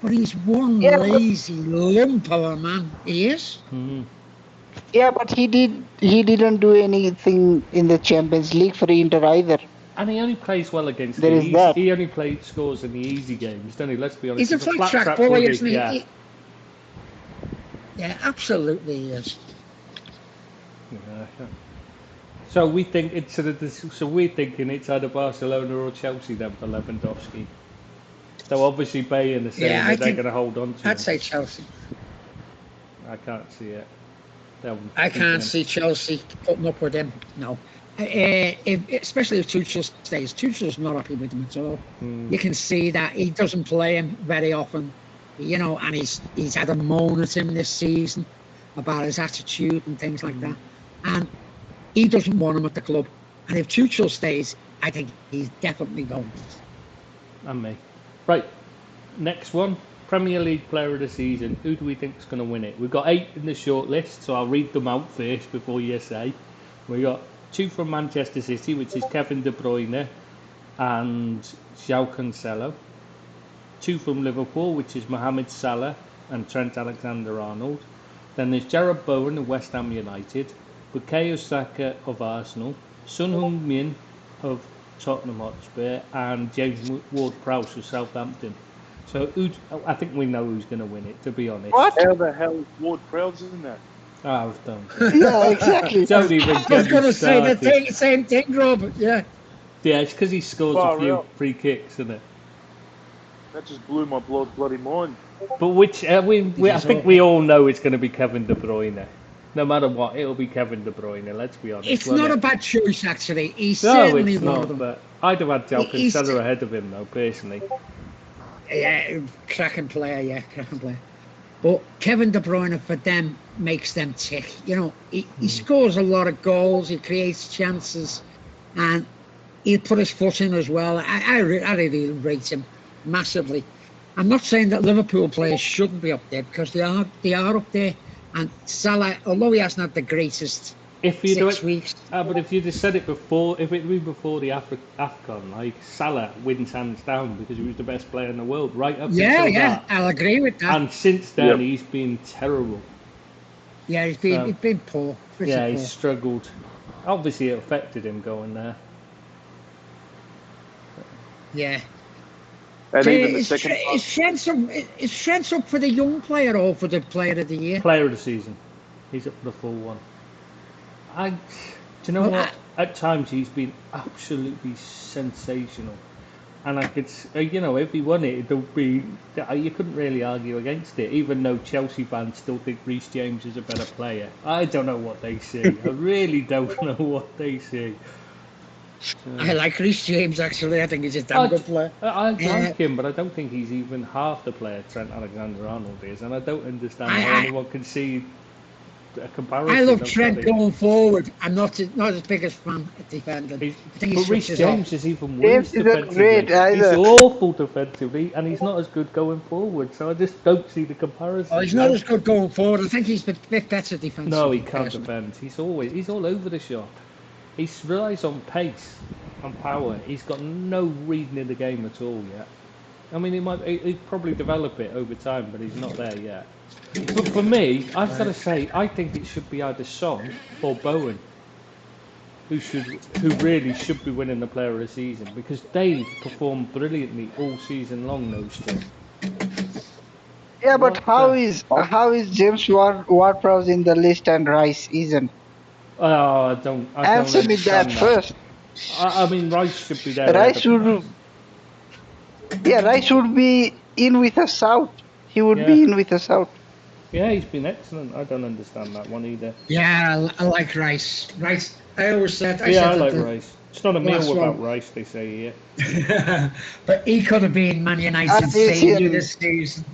Speaker 2: But he's one
Speaker 3: Yeah, but,
Speaker 2: lazy lump of a man. He is.
Speaker 3: yeah, but he didn't do anything in the Champions League for Inter either.
Speaker 1: And he only plays well against
Speaker 3: There
Speaker 1: the
Speaker 3: is
Speaker 1: easy.
Speaker 3: that.
Speaker 1: He only scores in the easy games, doesn't he? Let's be honest.
Speaker 2: He's a flat track boy,
Speaker 1: bully.
Speaker 2: isn't he?
Speaker 1: Yeah.
Speaker 2: Yeah, absolutely he is.
Speaker 1: Yeah. So we think it's so we're thinking it's either Barcelona or Chelsea then for Lewandowski. So obviously Bayern are saying
Speaker 2: Yeah,
Speaker 1: that they're going to hold on to
Speaker 2: I'd
Speaker 1: him.
Speaker 2: say Chelsea.
Speaker 1: I can't see it.
Speaker 2: I can't see Chelsea putting up with him. No. Especially if Tuchel stays. Tuchel's not happy with him at all. You can see that he doesn't play him very often, you know, and he's had a moan at him this season about his attitude and things like that. And he doesn't want him at the club. And if Tuchel stays, I think he's definitely going.
Speaker 1: And me. Right. Next one. Premier League Player of the Season. Who do we think is going to win it? We've got 8 in the short list, so I'll read them out first before you say. We got 2 from Manchester City, which is Kevin De Bruyne and João Cancelo. 2 from Liverpool, which is Mohamed Salah and Trent Alexander-Arnold. Then there's Jarrod Bowen of West Ham United, Bukayo Saka of Arsenal, Son Heung-min of Tottenham Hotspur, and James Ward-Prowse of Southampton. So I think we know who's going to win it, to be honest.
Speaker 3: What?
Speaker 4: How the hell is Ward-Prowse in that?
Speaker 1: I was done.
Speaker 3: Yeah, exactly.
Speaker 1: Don't even
Speaker 2: I was
Speaker 1: get
Speaker 2: going
Speaker 1: me
Speaker 2: to say the
Speaker 1: started.
Speaker 2: same thing, Robert. Yeah.
Speaker 1: Yeah, it's because he scores
Speaker 4: Far
Speaker 1: a few
Speaker 4: out.
Speaker 1: free kicks, isn't it?
Speaker 4: That just blew my bloody mind.
Speaker 1: But which I think we all know it's going to be Kevin De Bruyne. No matter what, it'll be Kevin De Bruyne. Let's be honest.
Speaker 2: It's
Speaker 1: won't
Speaker 2: not
Speaker 1: it?
Speaker 2: a bad choice, actually. He's
Speaker 1: No,
Speaker 2: certainly
Speaker 1: it's
Speaker 2: one
Speaker 1: not.
Speaker 2: of them.
Speaker 1: But I'd have had João
Speaker 2: He's-
Speaker 1: Cancelo ahead of him, though, personally.
Speaker 2: Yeah, cracking player, yeah, cracking player. But Kevin De Bruyne for them makes them tick. You know, he scores a lot of goals, he creates chances, and he'll put his foot in as well. I really rate him massively. I'm not saying that Liverpool players shouldn't be up there because they are up there. And Salah, although he hasn't had the greatest
Speaker 1: If you do
Speaker 2: 6
Speaker 1: it,
Speaker 2: weeks,
Speaker 1: but if you'd have said it before, if it was before the AFCON, like Salah wins hands down because he was the best player in the world, right up
Speaker 2: yeah,
Speaker 1: until
Speaker 2: yeah,
Speaker 1: that.
Speaker 2: I'll agree with that.
Speaker 1: And since then,
Speaker 4: Yep.
Speaker 1: he's been terrible.
Speaker 2: Yeah, he's been poor. Pretty
Speaker 1: Yeah,
Speaker 2: poor.
Speaker 1: he's struggled. Obviously, it affected him going there.
Speaker 2: Yeah.
Speaker 4: And even the
Speaker 2: Is
Speaker 4: second
Speaker 2: Trent up for the young player or for the player of the year?
Speaker 1: Player of the season. He's up for the full one. Do you know
Speaker 2: Well,
Speaker 1: what? at times he's been absolutely sensational. And I could, if he won it, it'd be, you couldn't really argue against it, even though Chelsea fans still think Reece James is a better player. I don't know what they see. I really don't know what they see.
Speaker 2: I like Reece James, actually. I think he's a damn
Speaker 1: I,
Speaker 2: good player.
Speaker 1: I like him, but I don't think he's even half the player Trent Alexander-Arnold is, and I don't understand how anyone can see a comparison.
Speaker 2: I love
Speaker 1: of
Speaker 2: Trent
Speaker 1: that.
Speaker 2: going forward. I'm not as biggest fan of defending. I think he
Speaker 1: But Reece
Speaker 2: switches
Speaker 1: James
Speaker 2: off.
Speaker 1: is even
Speaker 3: James
Speaker 1: worse
Speaker 3: isn't
Speaker 1: defensively.
Speaker 3: great
Speaker 1: He's
Speaker 3: either.
Speaker 1: awful defensively, and he's not as good going forward. So I just don't see the comparison.
Speaker 2: Oh, he's not as good going forward. I think he's a bit better defensively.
Speaker 1: No, he can't
Speaker 2: personally.
Speaker 1: defend. He's all over the shop. He relies on pace and power. He's got no reading in the game at all yet. I mean, he'd probably develop it over time, but he's not there yet. But for me, I've got to say, I think it should be either Son or Bowen who really should be winning the Player of the Season, because they've performed brilliantly all season long. Those two.
Speaker 3: Yeah, but how is James Ward-Prowse in the list and Rice isn't?
Speaker 1: Oh, I don't
Speaker 3: Answer me
Speaker 1: understand
Speaker 3: that first.
Speaker 1: I mean, Rice should be there.
Speaker 3: Rice would be in with us out. He would be in with us out.
Speaker 1: Yeah, he's been excellent. I don't understand that one either.
Speaker 2: Yeah, I like Rice. Rice, I always said.
Speaker 1: I like Rice. It's not a meal
Speaker 2: last
Speaker 1: without
Speaker 2: one.
Speaker 1: Rice, they say here.
Speaker 2: But he could have been Man United saviour this season.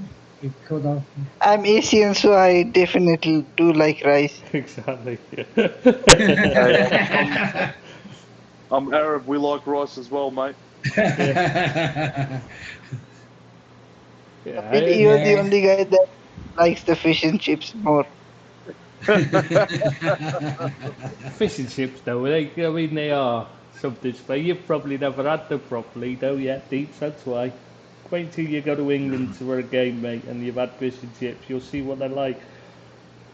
Speaker 2: He could have.
Speaker 3: I'm Asian, so I definitely do like Rice.
Speaker 1: Exactly.
Speaker 4: I'm Arab. We like rice as well, mate.
Speaker 1: Yeah.
Speaker 3: You're the only guy that likes the fish and chips more.
Speaker 1: Fish and chips, though, they are something special. You've probably never had them properly, though, yet, Deeps, that's why. Wait till you go to England for a game, mate, and you've had fish and chips. You'll see what they're like.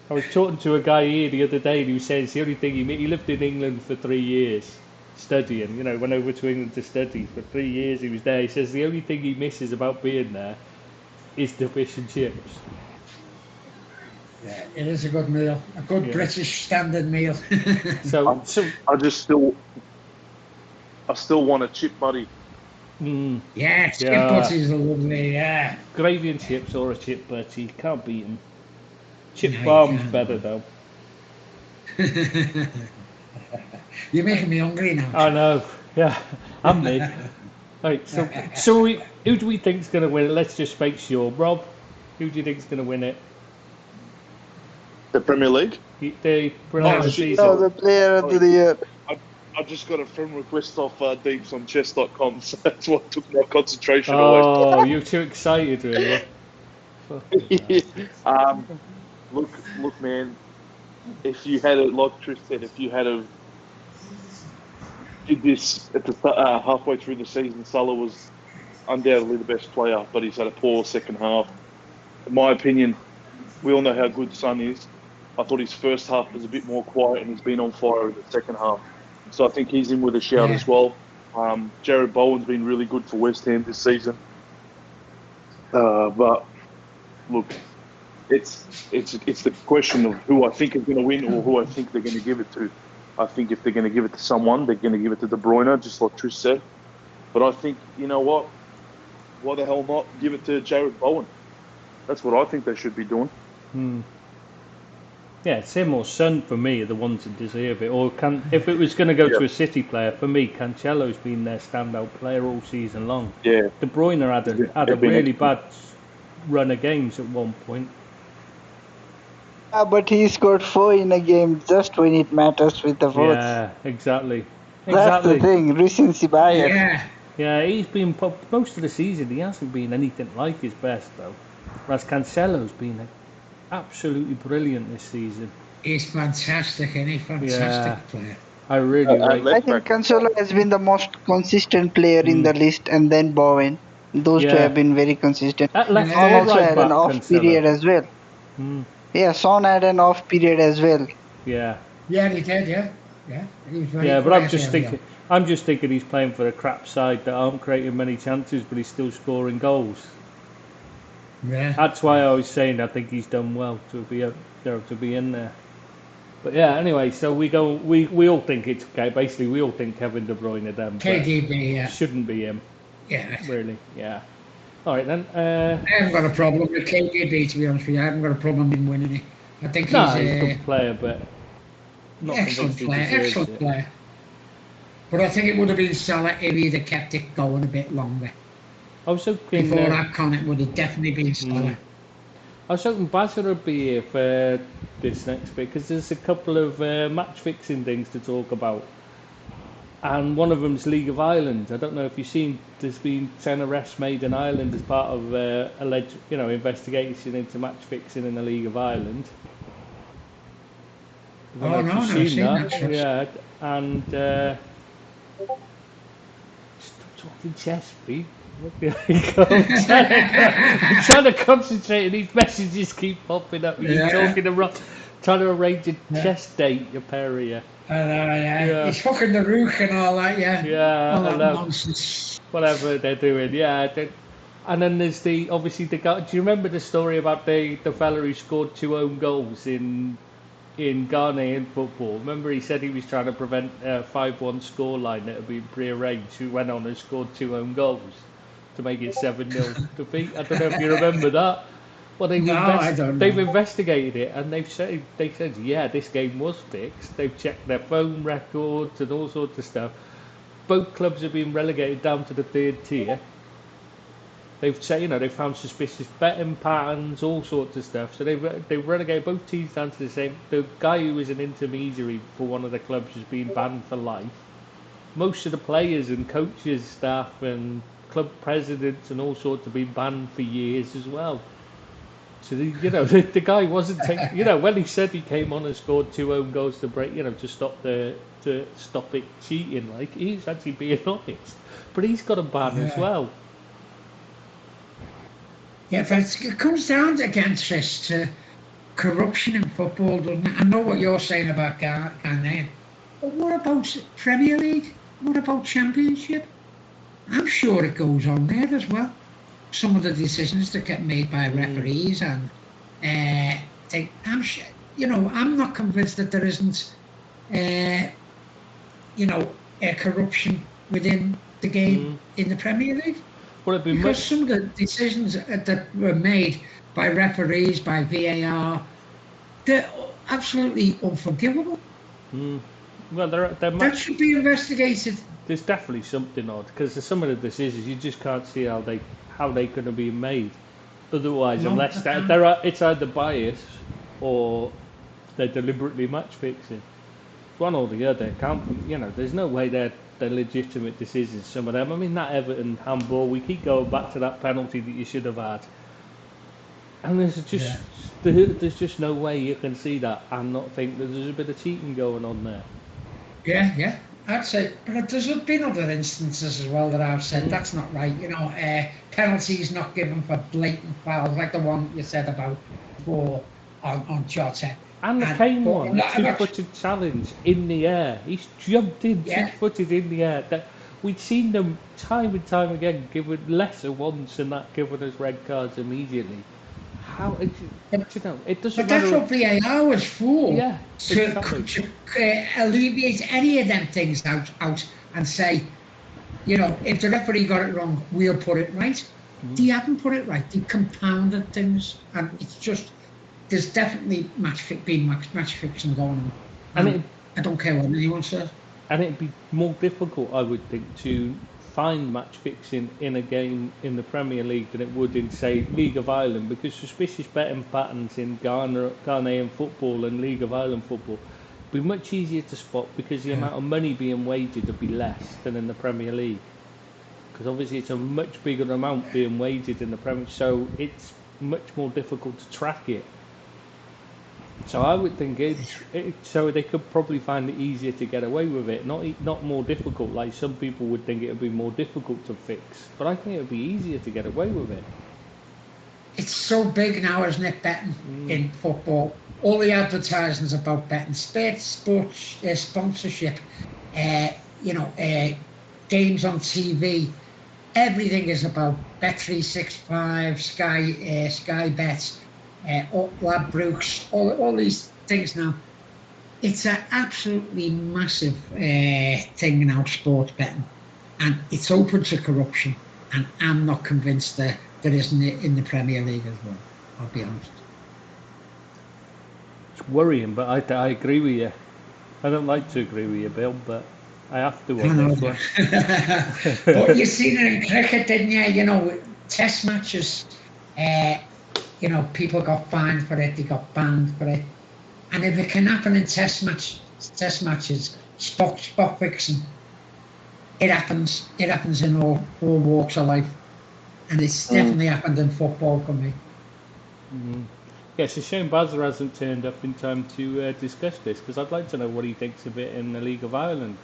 Speaker 1: I was talking to a guy here the other day who says the only thing he lived in England for 3 years, studying, went over to England to study. For 3 years he was there. He says the only thing he misses about being there is the fish and chips.
Speaker 2: Yeah, it is a good meal. A good British standard meal.
Speaker 1: so
Speaker 4: I still want a chip buddy.
Speaker 2: Yeah, chip butties are lovely, yeah.
Speaker 1: Gravy and chips or a chip butty, can't beat them. Chip farm's better though.
Speaker 2: You're making me hungry now.
Speaker 1: I know, yeah, and me. Right, so who do we think's going to win it? Let's just make sure. Rob, who do you think's going to win it?
Speaker 4: The Premier League?
Speaker 1: The Player of the Season.
Speaker 3: No, the Player of the Year.
Speaker 4: I just got a friend request off Deeps on chess.com, so that's what took my concentration away.
Speaker 1: Oh, you're too excited, really.
Speaker 4: Look, man. If you had like Trish said, if you had did this at the halfway through the season, Salah was undoubtedly the best player, but he's had a poor second half. In my opinion, we all know how good Son is. I thought his first half was a bit more quiet, and he's been on fire in the second half. So I think he's in with a shout as well. Jared Bowen's been really good for West Ham this season. But look, it's the question of who I think is going to win or who I think they're going to give it to. I think if they're going to give it to someone, they're going to give it to De Bruyne, just like Trish said. But I think, you know what? Why the hell not give it to Jared Bowen? That's what I think they should be doing.
Speaker 1: Yeah, it's him or Son for me are the ones that deserve it. Or if it was going to go to a City player, for me, Cancelo's been their standout player all season long.
Speaker 4: Yeah.
Speaker 1: De Bruyne had a really bad run of games at one point.
Speaker 3: But he scored 4 in a game just when it matters with the votes.
Speaker 1: Yeah, exactly.
Speaker 3: That's the thing, recency bias.
Speaker 1: Yeah, he's been most of the season. He hasn't been anything like his best though. Whereas Cancelo's been absolutely brilliant this season.
Speaker 2: He's fantastic, isn't he? Fantastic player.
Speaker 1: I really like.
Speaker 3: I think Cancelo has been the most consistent player in the list, and then Bowen. Those two have been very consistent.
Speaker 1: Son
Speaker 3: also had an off period as well. Yeah, Son had an off period as well.
Speaker 1: Yeah.
Speaker 2: Yeah, he did. Yeah. He was very
Speaker 1: but I'm just thinking he's playing for a crap side that aren't creating many chances, but he's still scoring goals.
Speaker 2: Yeah.
Speaker 1: That's why I was saying I think he's done well to be in there. But yeah, anyway, so we all think it's okay. Basically, we all think Kevin De Bruyne then, but
Speaker 2: KDB, yeah.
Speaker 1: shouldn't be him,
Speaker 2: Yeah.
Speaker 1: really. Yeah. All right then.
Speaker 2: I haven't got a problem with KDB, to be honest with you. I haven't got a problem in winning it. I think
Speaker 1: No,
Speaker 2: he's
Speaker 1: he's a good player, but not
Speaker 2: excellent
Speaker 1: convinced he
Speaker 2: player.
Speaker 1: deserves
Speaker 2: Excellent
Speaker 1: it.
Speaker 2: player. But I think it would have been Salah if he'd have kept it going a bit longer.
Speaker 1: I was hoping.
Speaker 2: Before that con, it would have definitely been Salah.
Speaker 1: I was hoping Bazza would be here for this next bit because there's a couple of match fixing things to talk about, and one of them's League of Ireland. I don't know if you've seen. There's been 10 arrests made in Ireland as part of alleged, investigation into match fixing in the League of Ireland. I don't know if
Speaker 2: No,
Speaker 1: you've seen that.
Speaker 2: Yes.
Speaker 1: Yeah, and stop talking chess, Pete. I'm trying to concentrate and these messages keep popping up. You're talking trying to arrange a chess date, you pair of you.
Speaker 2: I know, yeah. He's fucking the rook and all that, yeah.
Speaker 1: Yeah,
Speaker 2: all that nonsense.
Speaker 1: Whatever they're doing, yeah. And then there's obviously the guy. Do you remember the story about the fella who scored 2 own goals in Ghanaian football? Remember he said he was trying to prevent a 5-1 scoreline that had been prearranged, who went on and scored 2 own goals to make it 7-0 defeat. I don't know if you remember that. Well, I don't know. They've investigated it and they said, yeah, this game was fixed. They've checked their phone records and all sorts of stuff. Both clubs have been relegated down to the 3rd tier. They've said, they found suspicious betting patterns, all sorts of stuff. So they've relegated both teams down to the same. The guy who was an intermediary for one of the clubs has been banned for life. Most of the players and coaches, staff and club presidents and all sorts have been banned for years as well. So the guy wasn't taking. When he said he came on and scored 2 own goals to break, to stop it cheating, like he's actually being honest. But he's got a ban as well.
Speaker 2: Yeah, but it comes down again, Tris, to corruption in football, doesn't it? I know what you're saying about Ghana, but what about Premier League? What about Championship? I'm sure it goes on there as well. Some of the decisions that get made by referees and I'm sure, I'm not convinced that there isn't, corruption within the game in the Premier League. Because some of the decisions that were made by referees, by VAR, they're absolutely unforgivable.
Speaker 1: Well,
Speaker 2: that should be investigated.
Speaker 1: There's definitely something odd because some of the decisions you just can't see how they could have been made. Otherwise, unless it's either bias or they're deliberately match fixing. One or the other. There's no way they're legitimate decisions. Some of them. I mean, that Everton handball. We keep going back to that penalty that you should have had. And there's just no way you can see that and not think that there's a bit of cheating going on there.
Speaker 2: Yeah. I'd say, but there's been other instances as well that I've said that's not right. Penalties not given for blatant fouls, like the one you said about on Jota.
Speaker 1: And the Kane one, the 2-footed challenge in the air. He's jumped in 2-footed in the air. We'd seen them time and time again given lesser ones than that, given us red cards immediately. How it doesn't matter.
Speaker 2: That's what VAR was for.
Speaker 1: Yeah,
Speaker 2: to alleviate any of them things out and say, if the referee got it wrong, we'll put it right. They haven't put it right. They compounded things, and it's just there's definitely match fixing going on. And I don't care what anyone says.
Speaker 1: And it'd be more difficult, I would think, to find match fixing in a game in the Premier League than it would in, say, League of Ireland, because suspicious betting patterns in Ghanaian football and League of Ireland football would be much easier to spot because the amount of money being wagered would be less than in the Premier League. Because obviously it's a much bigger amount being wagered in the Premier, so it's much more difficult to track it. So I would think so they could probably find it easier to get away with it, not more difficult like some people would think it would be more difficult to fix. But I think it would be easier to get away with it.
Speaker 2: It's so big now, isn't it, betting in football? All the advertisements about betting, sports, sponsorship, games on TV, everything is about Bet365, Sky Bets. Ladbrokes, all these things now. it's an absolutely massive thing now, sports betting, and it's open to corruption. And I'm not convinced that there isn't in the Premier League as well. I'll be honest.
Speaker 1: It's worrying, but I agree with you. I don't like to agree with you, Bill, but I have to on this one.
Speaker 2: But you seen it in cricket, didn't you? You know, test matches, you know, people got fined for it, they got banned for it. And if it can happen in test matches, spot fixing, it happens. It happens in all walks of life. And it's definitely happened in football for me.
Speaker 1: Yeah, it's a shame Bazza hasn't turned up in time to discuss this, because I'd like to know what he thinks of it in the League of Ireland.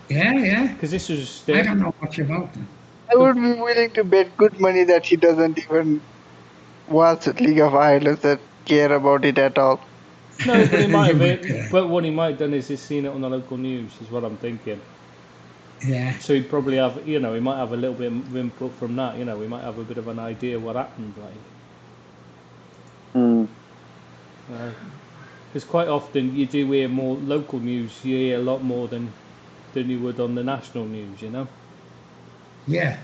Speaker 2: Yeah.
Speaker 1: Because this was...
Speaker 2: I don't know much about them.
Speaker 3: I would be willing to bet good money that he doesn't even watch League of Ireland and care about it at all.
Speaker 1: No, but he might have
Speaker 2: You
Speaker 1: it. But what he might have done is he's seen it on the local news, is what I'm thinking.
Speaker 2: Yeah.
Speaker 1: So he'd probably have, you know, he might have a little bit of input from that. You know, he might have a bit of an idea what happened, like. Because quite often you do hear more local news. You hear a lot more than you would on the national news. You know.
Speaker 2: Yeah.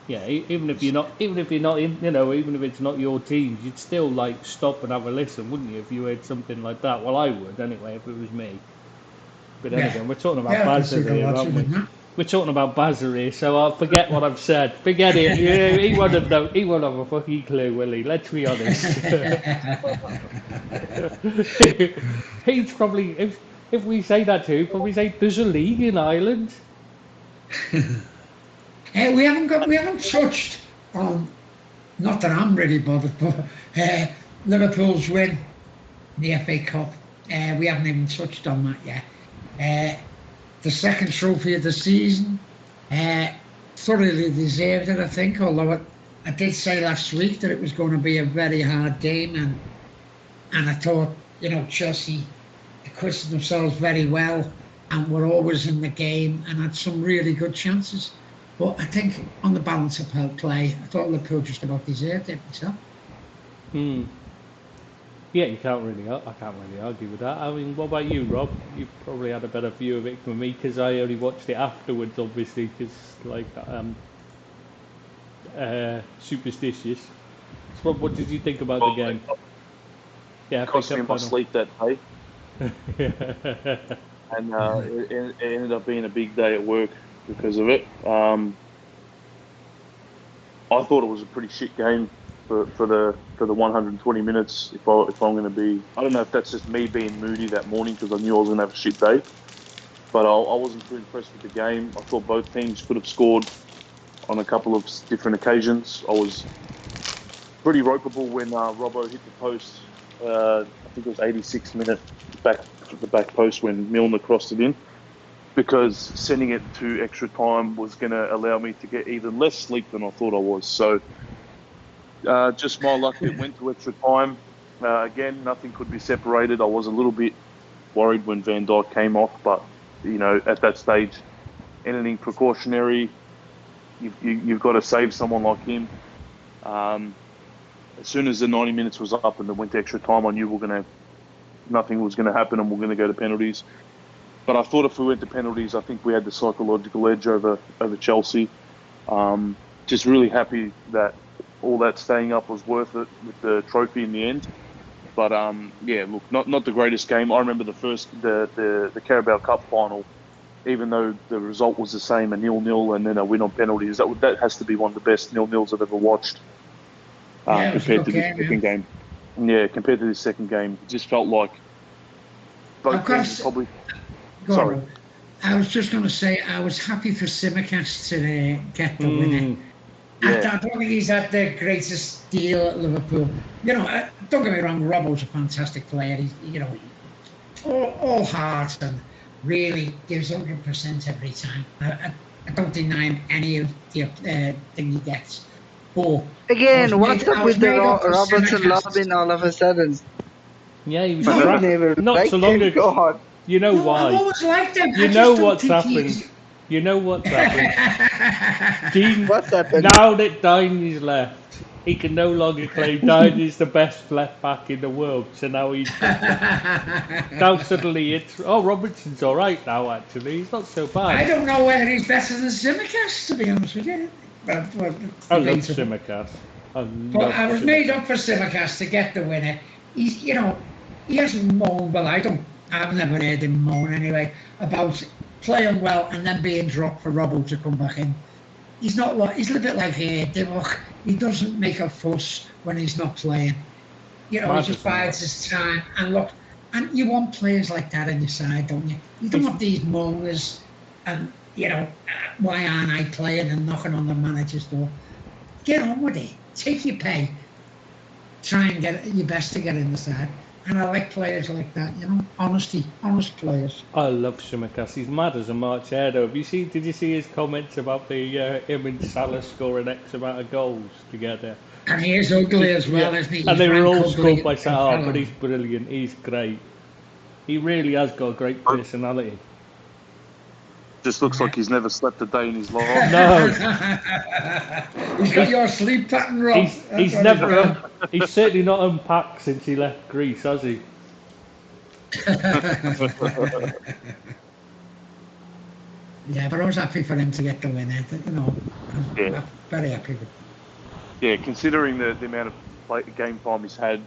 Speaker 1: Yeah, even if you're not in, you know, even if it's not your team, you'd still like stop and have a listen, wouldn't you? If you heard something like that. Well, I would anyway if it was me. But then again, we're talking about Bazza here, aren't we? We're talking about Bazza here, so I'll forget what I've said. Forget it. Yeah, he won't have a fucking clue, will he? Let's be honest. He's probably, if we say that to him, probably say there's a league in Ireland.
Speaker 2: We haven't touched on, not that I'm really bothered, but Liverpool's win, the FA Cup. We haven't even touched on that yet. The second trophy of the season, thoroughly deserved it, I think, although I did say last week that it was going to be a very hard game, and I thought, you know, Chelsea acquitted themselves very well and were always in the game and had some really good chances. But I think on the balance of play, I thought Liverpool just about deserved it myself.
Speaker 1: Yeah, I can't really argue with that. I mean, what about you, Rob? You probably had a better view of it than me, because I only watched it afterwards, obviously, because like superstitious. So what did you think about the game? Yeah,
Speaker 4: it cost me my sleep that day. And it ended up being a big day at work because of it. I thought it was a pretty shit game for the 120 minutes. If I'm going to be, I don't know if that's just me being moody that morning because I knew I was going to have a shit day. But I wasn't too impressed with the game. I thought both teams could have scored on a couple of different occasions. I was pretty ropeable when Robbo hit the post. I think it was 86th minute the back post when Milner crossed it in, because sending it to extra time was going to allow me to get even less sleep than I thought I was. So just my luck, it went to extra time. Again, nothing could be separated. I was a little bit worried when Van Dijk came off, but you know, at that stage, anything precautionary, you've got to save someone like him. As soon as the 90 minutes was up and it went to extra time, I knew nothing was going to happen and we're going to go to penalties. But I thought if we went to penalties, I think we had the psychological edge over Chelsea. Just really happy that all that staying up was worth it with the trophy in the end. But yeah, look, not the greatest game. I remember the Carabao Cup final, even though the result was the same, a 0-0 and then a win on penalties. That has to be one of the best 0-0s I've ever watched. Compared to the second game. Yeah, compared to the second game, it just felt like both teams probably. Sorry.
Speaker 2: I was just going to say I was happy for Simicast to get the winner. Yeah. I don't think he's had the greatest deal at Liverpool. You know, don't get me wrong, Robbo's a fantastic player. He's, you know, all heart and really gives 100% every time. I don't deny him any of the thing he gets. But
Speaker 3: again, what's up with the Robertson Robin all of a sudden?
Speaker 1: Yeah, he was not so long ago.
Speaker 3: God.
Speaker 1: You know why?
Speaker 2: I've always liked him.
Speaker 1: You know what's happened. You know what's happened. Dean,
Speaker 3: what's happened?
Speaker 1: Now that Diney's left, he can no longer claim Dine's the best left back in the world. So now now suddenly it's Robertson's all right now. Actually, he's not so bad.
Speaker 2: I don't know whether he's better than Simicast, to be honest with you. But
Speaker 1: I love Simicast.
Speaker 2: But I was made up for Simicast to get the winner. He's, he hasn't moaned. Well, I've never heard him moan anyway about playing well and then being dropped for Robbo to come back in. He's not like, he's a little bit like Divock. He doesn't make a fuss when he's not playing. He just bides his time. And look, and you want players like that on your side, don't you? You don't want these moaners and, why aren't I playing and knocking on the manager's door. Get on with it. Take your pay. Try and get your best to get in the side. And I like players like that, honest players.
Speaker 1: I love Simicast. He's mad as a March hare, though. Did you see his comments about the him and Salah scoring X amount of goals together?
Speaker 2: And he is ugly as well, isn't he?
Speaker 1: And they were all scored by Salah, but he's brilliant. He's great. He really has got a great personality.
Speaker 4: Just looks like he's never slept a day in his life.
Speaker 1: No.
Speaker 2: He's got your sleep pattern wrong.
Speaker 1: He's certainly not unpacked since he left Greece, has he?
Speaker 2: Yeah, but I was happy for him to get the win. I'm very happy with it.
Speaker 4: Yeah, considering the amount of game time he's had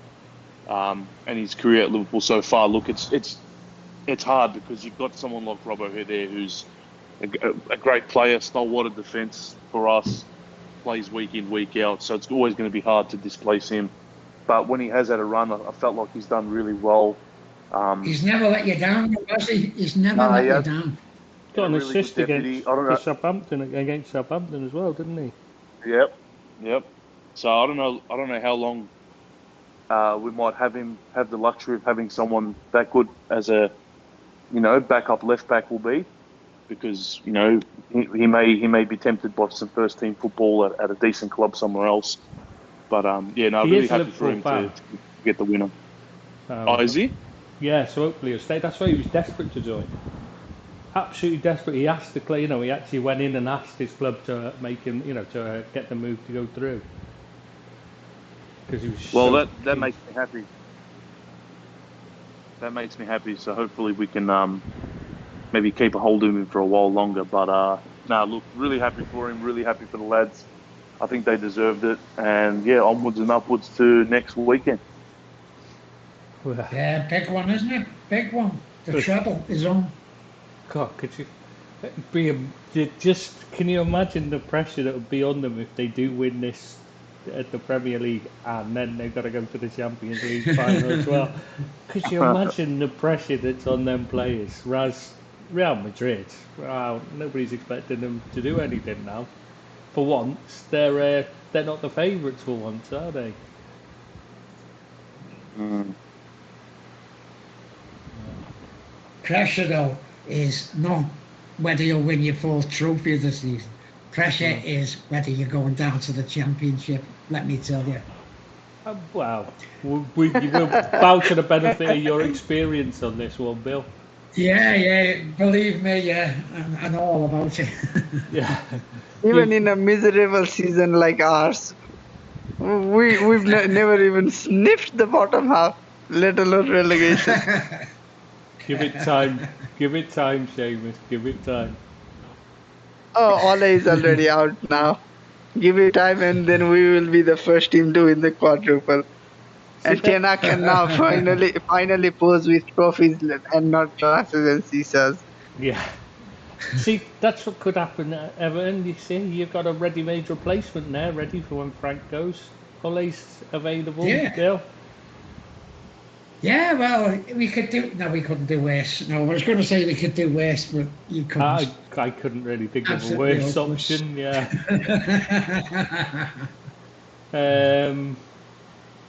Speaker 4: and his career at Liverpool so far, look, it's hard because you've got someone like Robbo there who's a great player, stalwart of defence for us, plays week in, week out, so it's always going to be hard to displace him. But when he has had a run, I felt like he's done really well.
Speaker 2: He's never let you down, has he? He's never let you down.
Speaker 1: Got an assist against Southampton as well, didn't he?
Speaker 4: Yep. So I don't know how long we might have the luxury of having someone that good as a backup left back will be, because he may be tempted by some first team football at a decent club somewhere else. But really happy for him to get the winner. Is he?
Speaker 1: Yeah, so hopefully he'll stay. That's why he was desperate to join. Absolutely desperate. He asked the club. He actually went in and asked his club to make him, to get the move to go through. Because he was.
Speaker 4: That makes me happy. That makes me happy. So hopefully we can maybe keep a hold of him for a while longer. But look, really happy for him. Really happy for the lads. I think they deserved it. And onwards and upwards to next weekend.
Speaker 2: Yeah, big one, isn't it? Big one. The treble is on.
Speaker 1: God, could you can you imagine the pressure that would be on them if they do win this at the Premier League and then they've got to go to the Champions League final as well? Could you imagine the pressure that's on them players? Whereas Real Madrid, nobody's expecting them to do anything now. For once, they're not the favourites for once, are they?
Speaker 2: Pressure, though, is not whether you'll win your fourth trophy of the season. Pressure is whether you're going down to the Championship, let me tell you.
Speaker 1: Wow. You will bow to the benefit of your experience on this one, Bill.
Speaker 2: Yeah, believe me, I know all about it.
Speaker 1: Yeah.
Speaker 3: Even in a miserable season like ours, we've never even sniffed the bottom half, let alone relegation.
Speaker 1: Give it time, Seamus. Give it time.
Speaker 3: Oh, Ole is already out now. Give it time, and then we will be the first team to win the quadruple. And Tiana can now finally pose with trophies and not glasses and scissors.
Speaker 1: Yeah. See, that's what could happen at Everton. You see, you've got a ready-made replacement there, ready for when Frank goes. Ole's available.
Speaker 2: Yeah.
Speaker 1: Bill.
Speaker 2: Yeah, well, we couldn't do worse. No, I was going to say we could do worse, but you couldn't.
Speaker 1: I couldn't really think
Speaker 2: Absolutely
Speaker 1: of a worse option, yeah.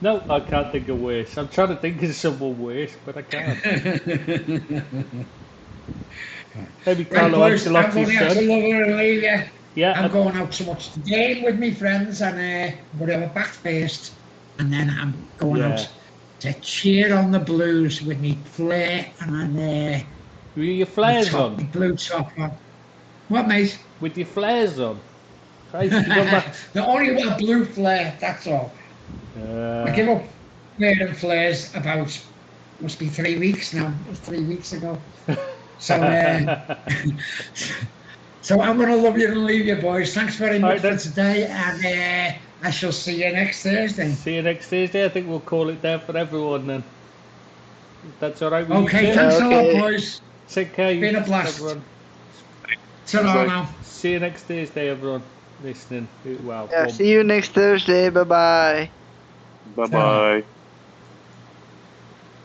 Speaker 1: No, I can't think of worse. I'm trying to think of someone worse, but I can't. Maybe Carlo Ancelotti's son. Yeah,
Speaker 2: I'm going out to watch the game with my friends, and whatever, back first, and then I'm going out to cheer on the Blues with me flare and
Speaker 1: with your flares on.
Speaker 2: Blue top on. What, mate?
Speaker 1: With your flares on. Christ, you got back.
Speaker 2: The only one blue flare, that's all. I give up wearing flares about, must be 3 weeks now. It was 3 weeks ago. So, so I'm going to love you and leave you, boys. Thanks very much
Speaker 1: Alright,
Speaker 2: for
Speaker 1: then.
Speaker 2: today, and I shall see you next Thursday.
Speaker 1: See you next Thursday. I think we'll call it there for everyone then. If that's all right with you
Speaker 2: Okay,
Speaker 1: two.
Speaker 2: thanks a
Speaker 3: Okay.
Speaker 2: lot, boys.
Speaker 1: Take care,
Speaker 2: Been a blast.
Speaker 1: everyone.
Speaker 2: Ta-ra now.
Speaker 1: See you next Thursday, everyone listening. Wow.
Speaker 3: Yeah, see you next Thursday. Bye bye.
Speaker 4: Bye bye.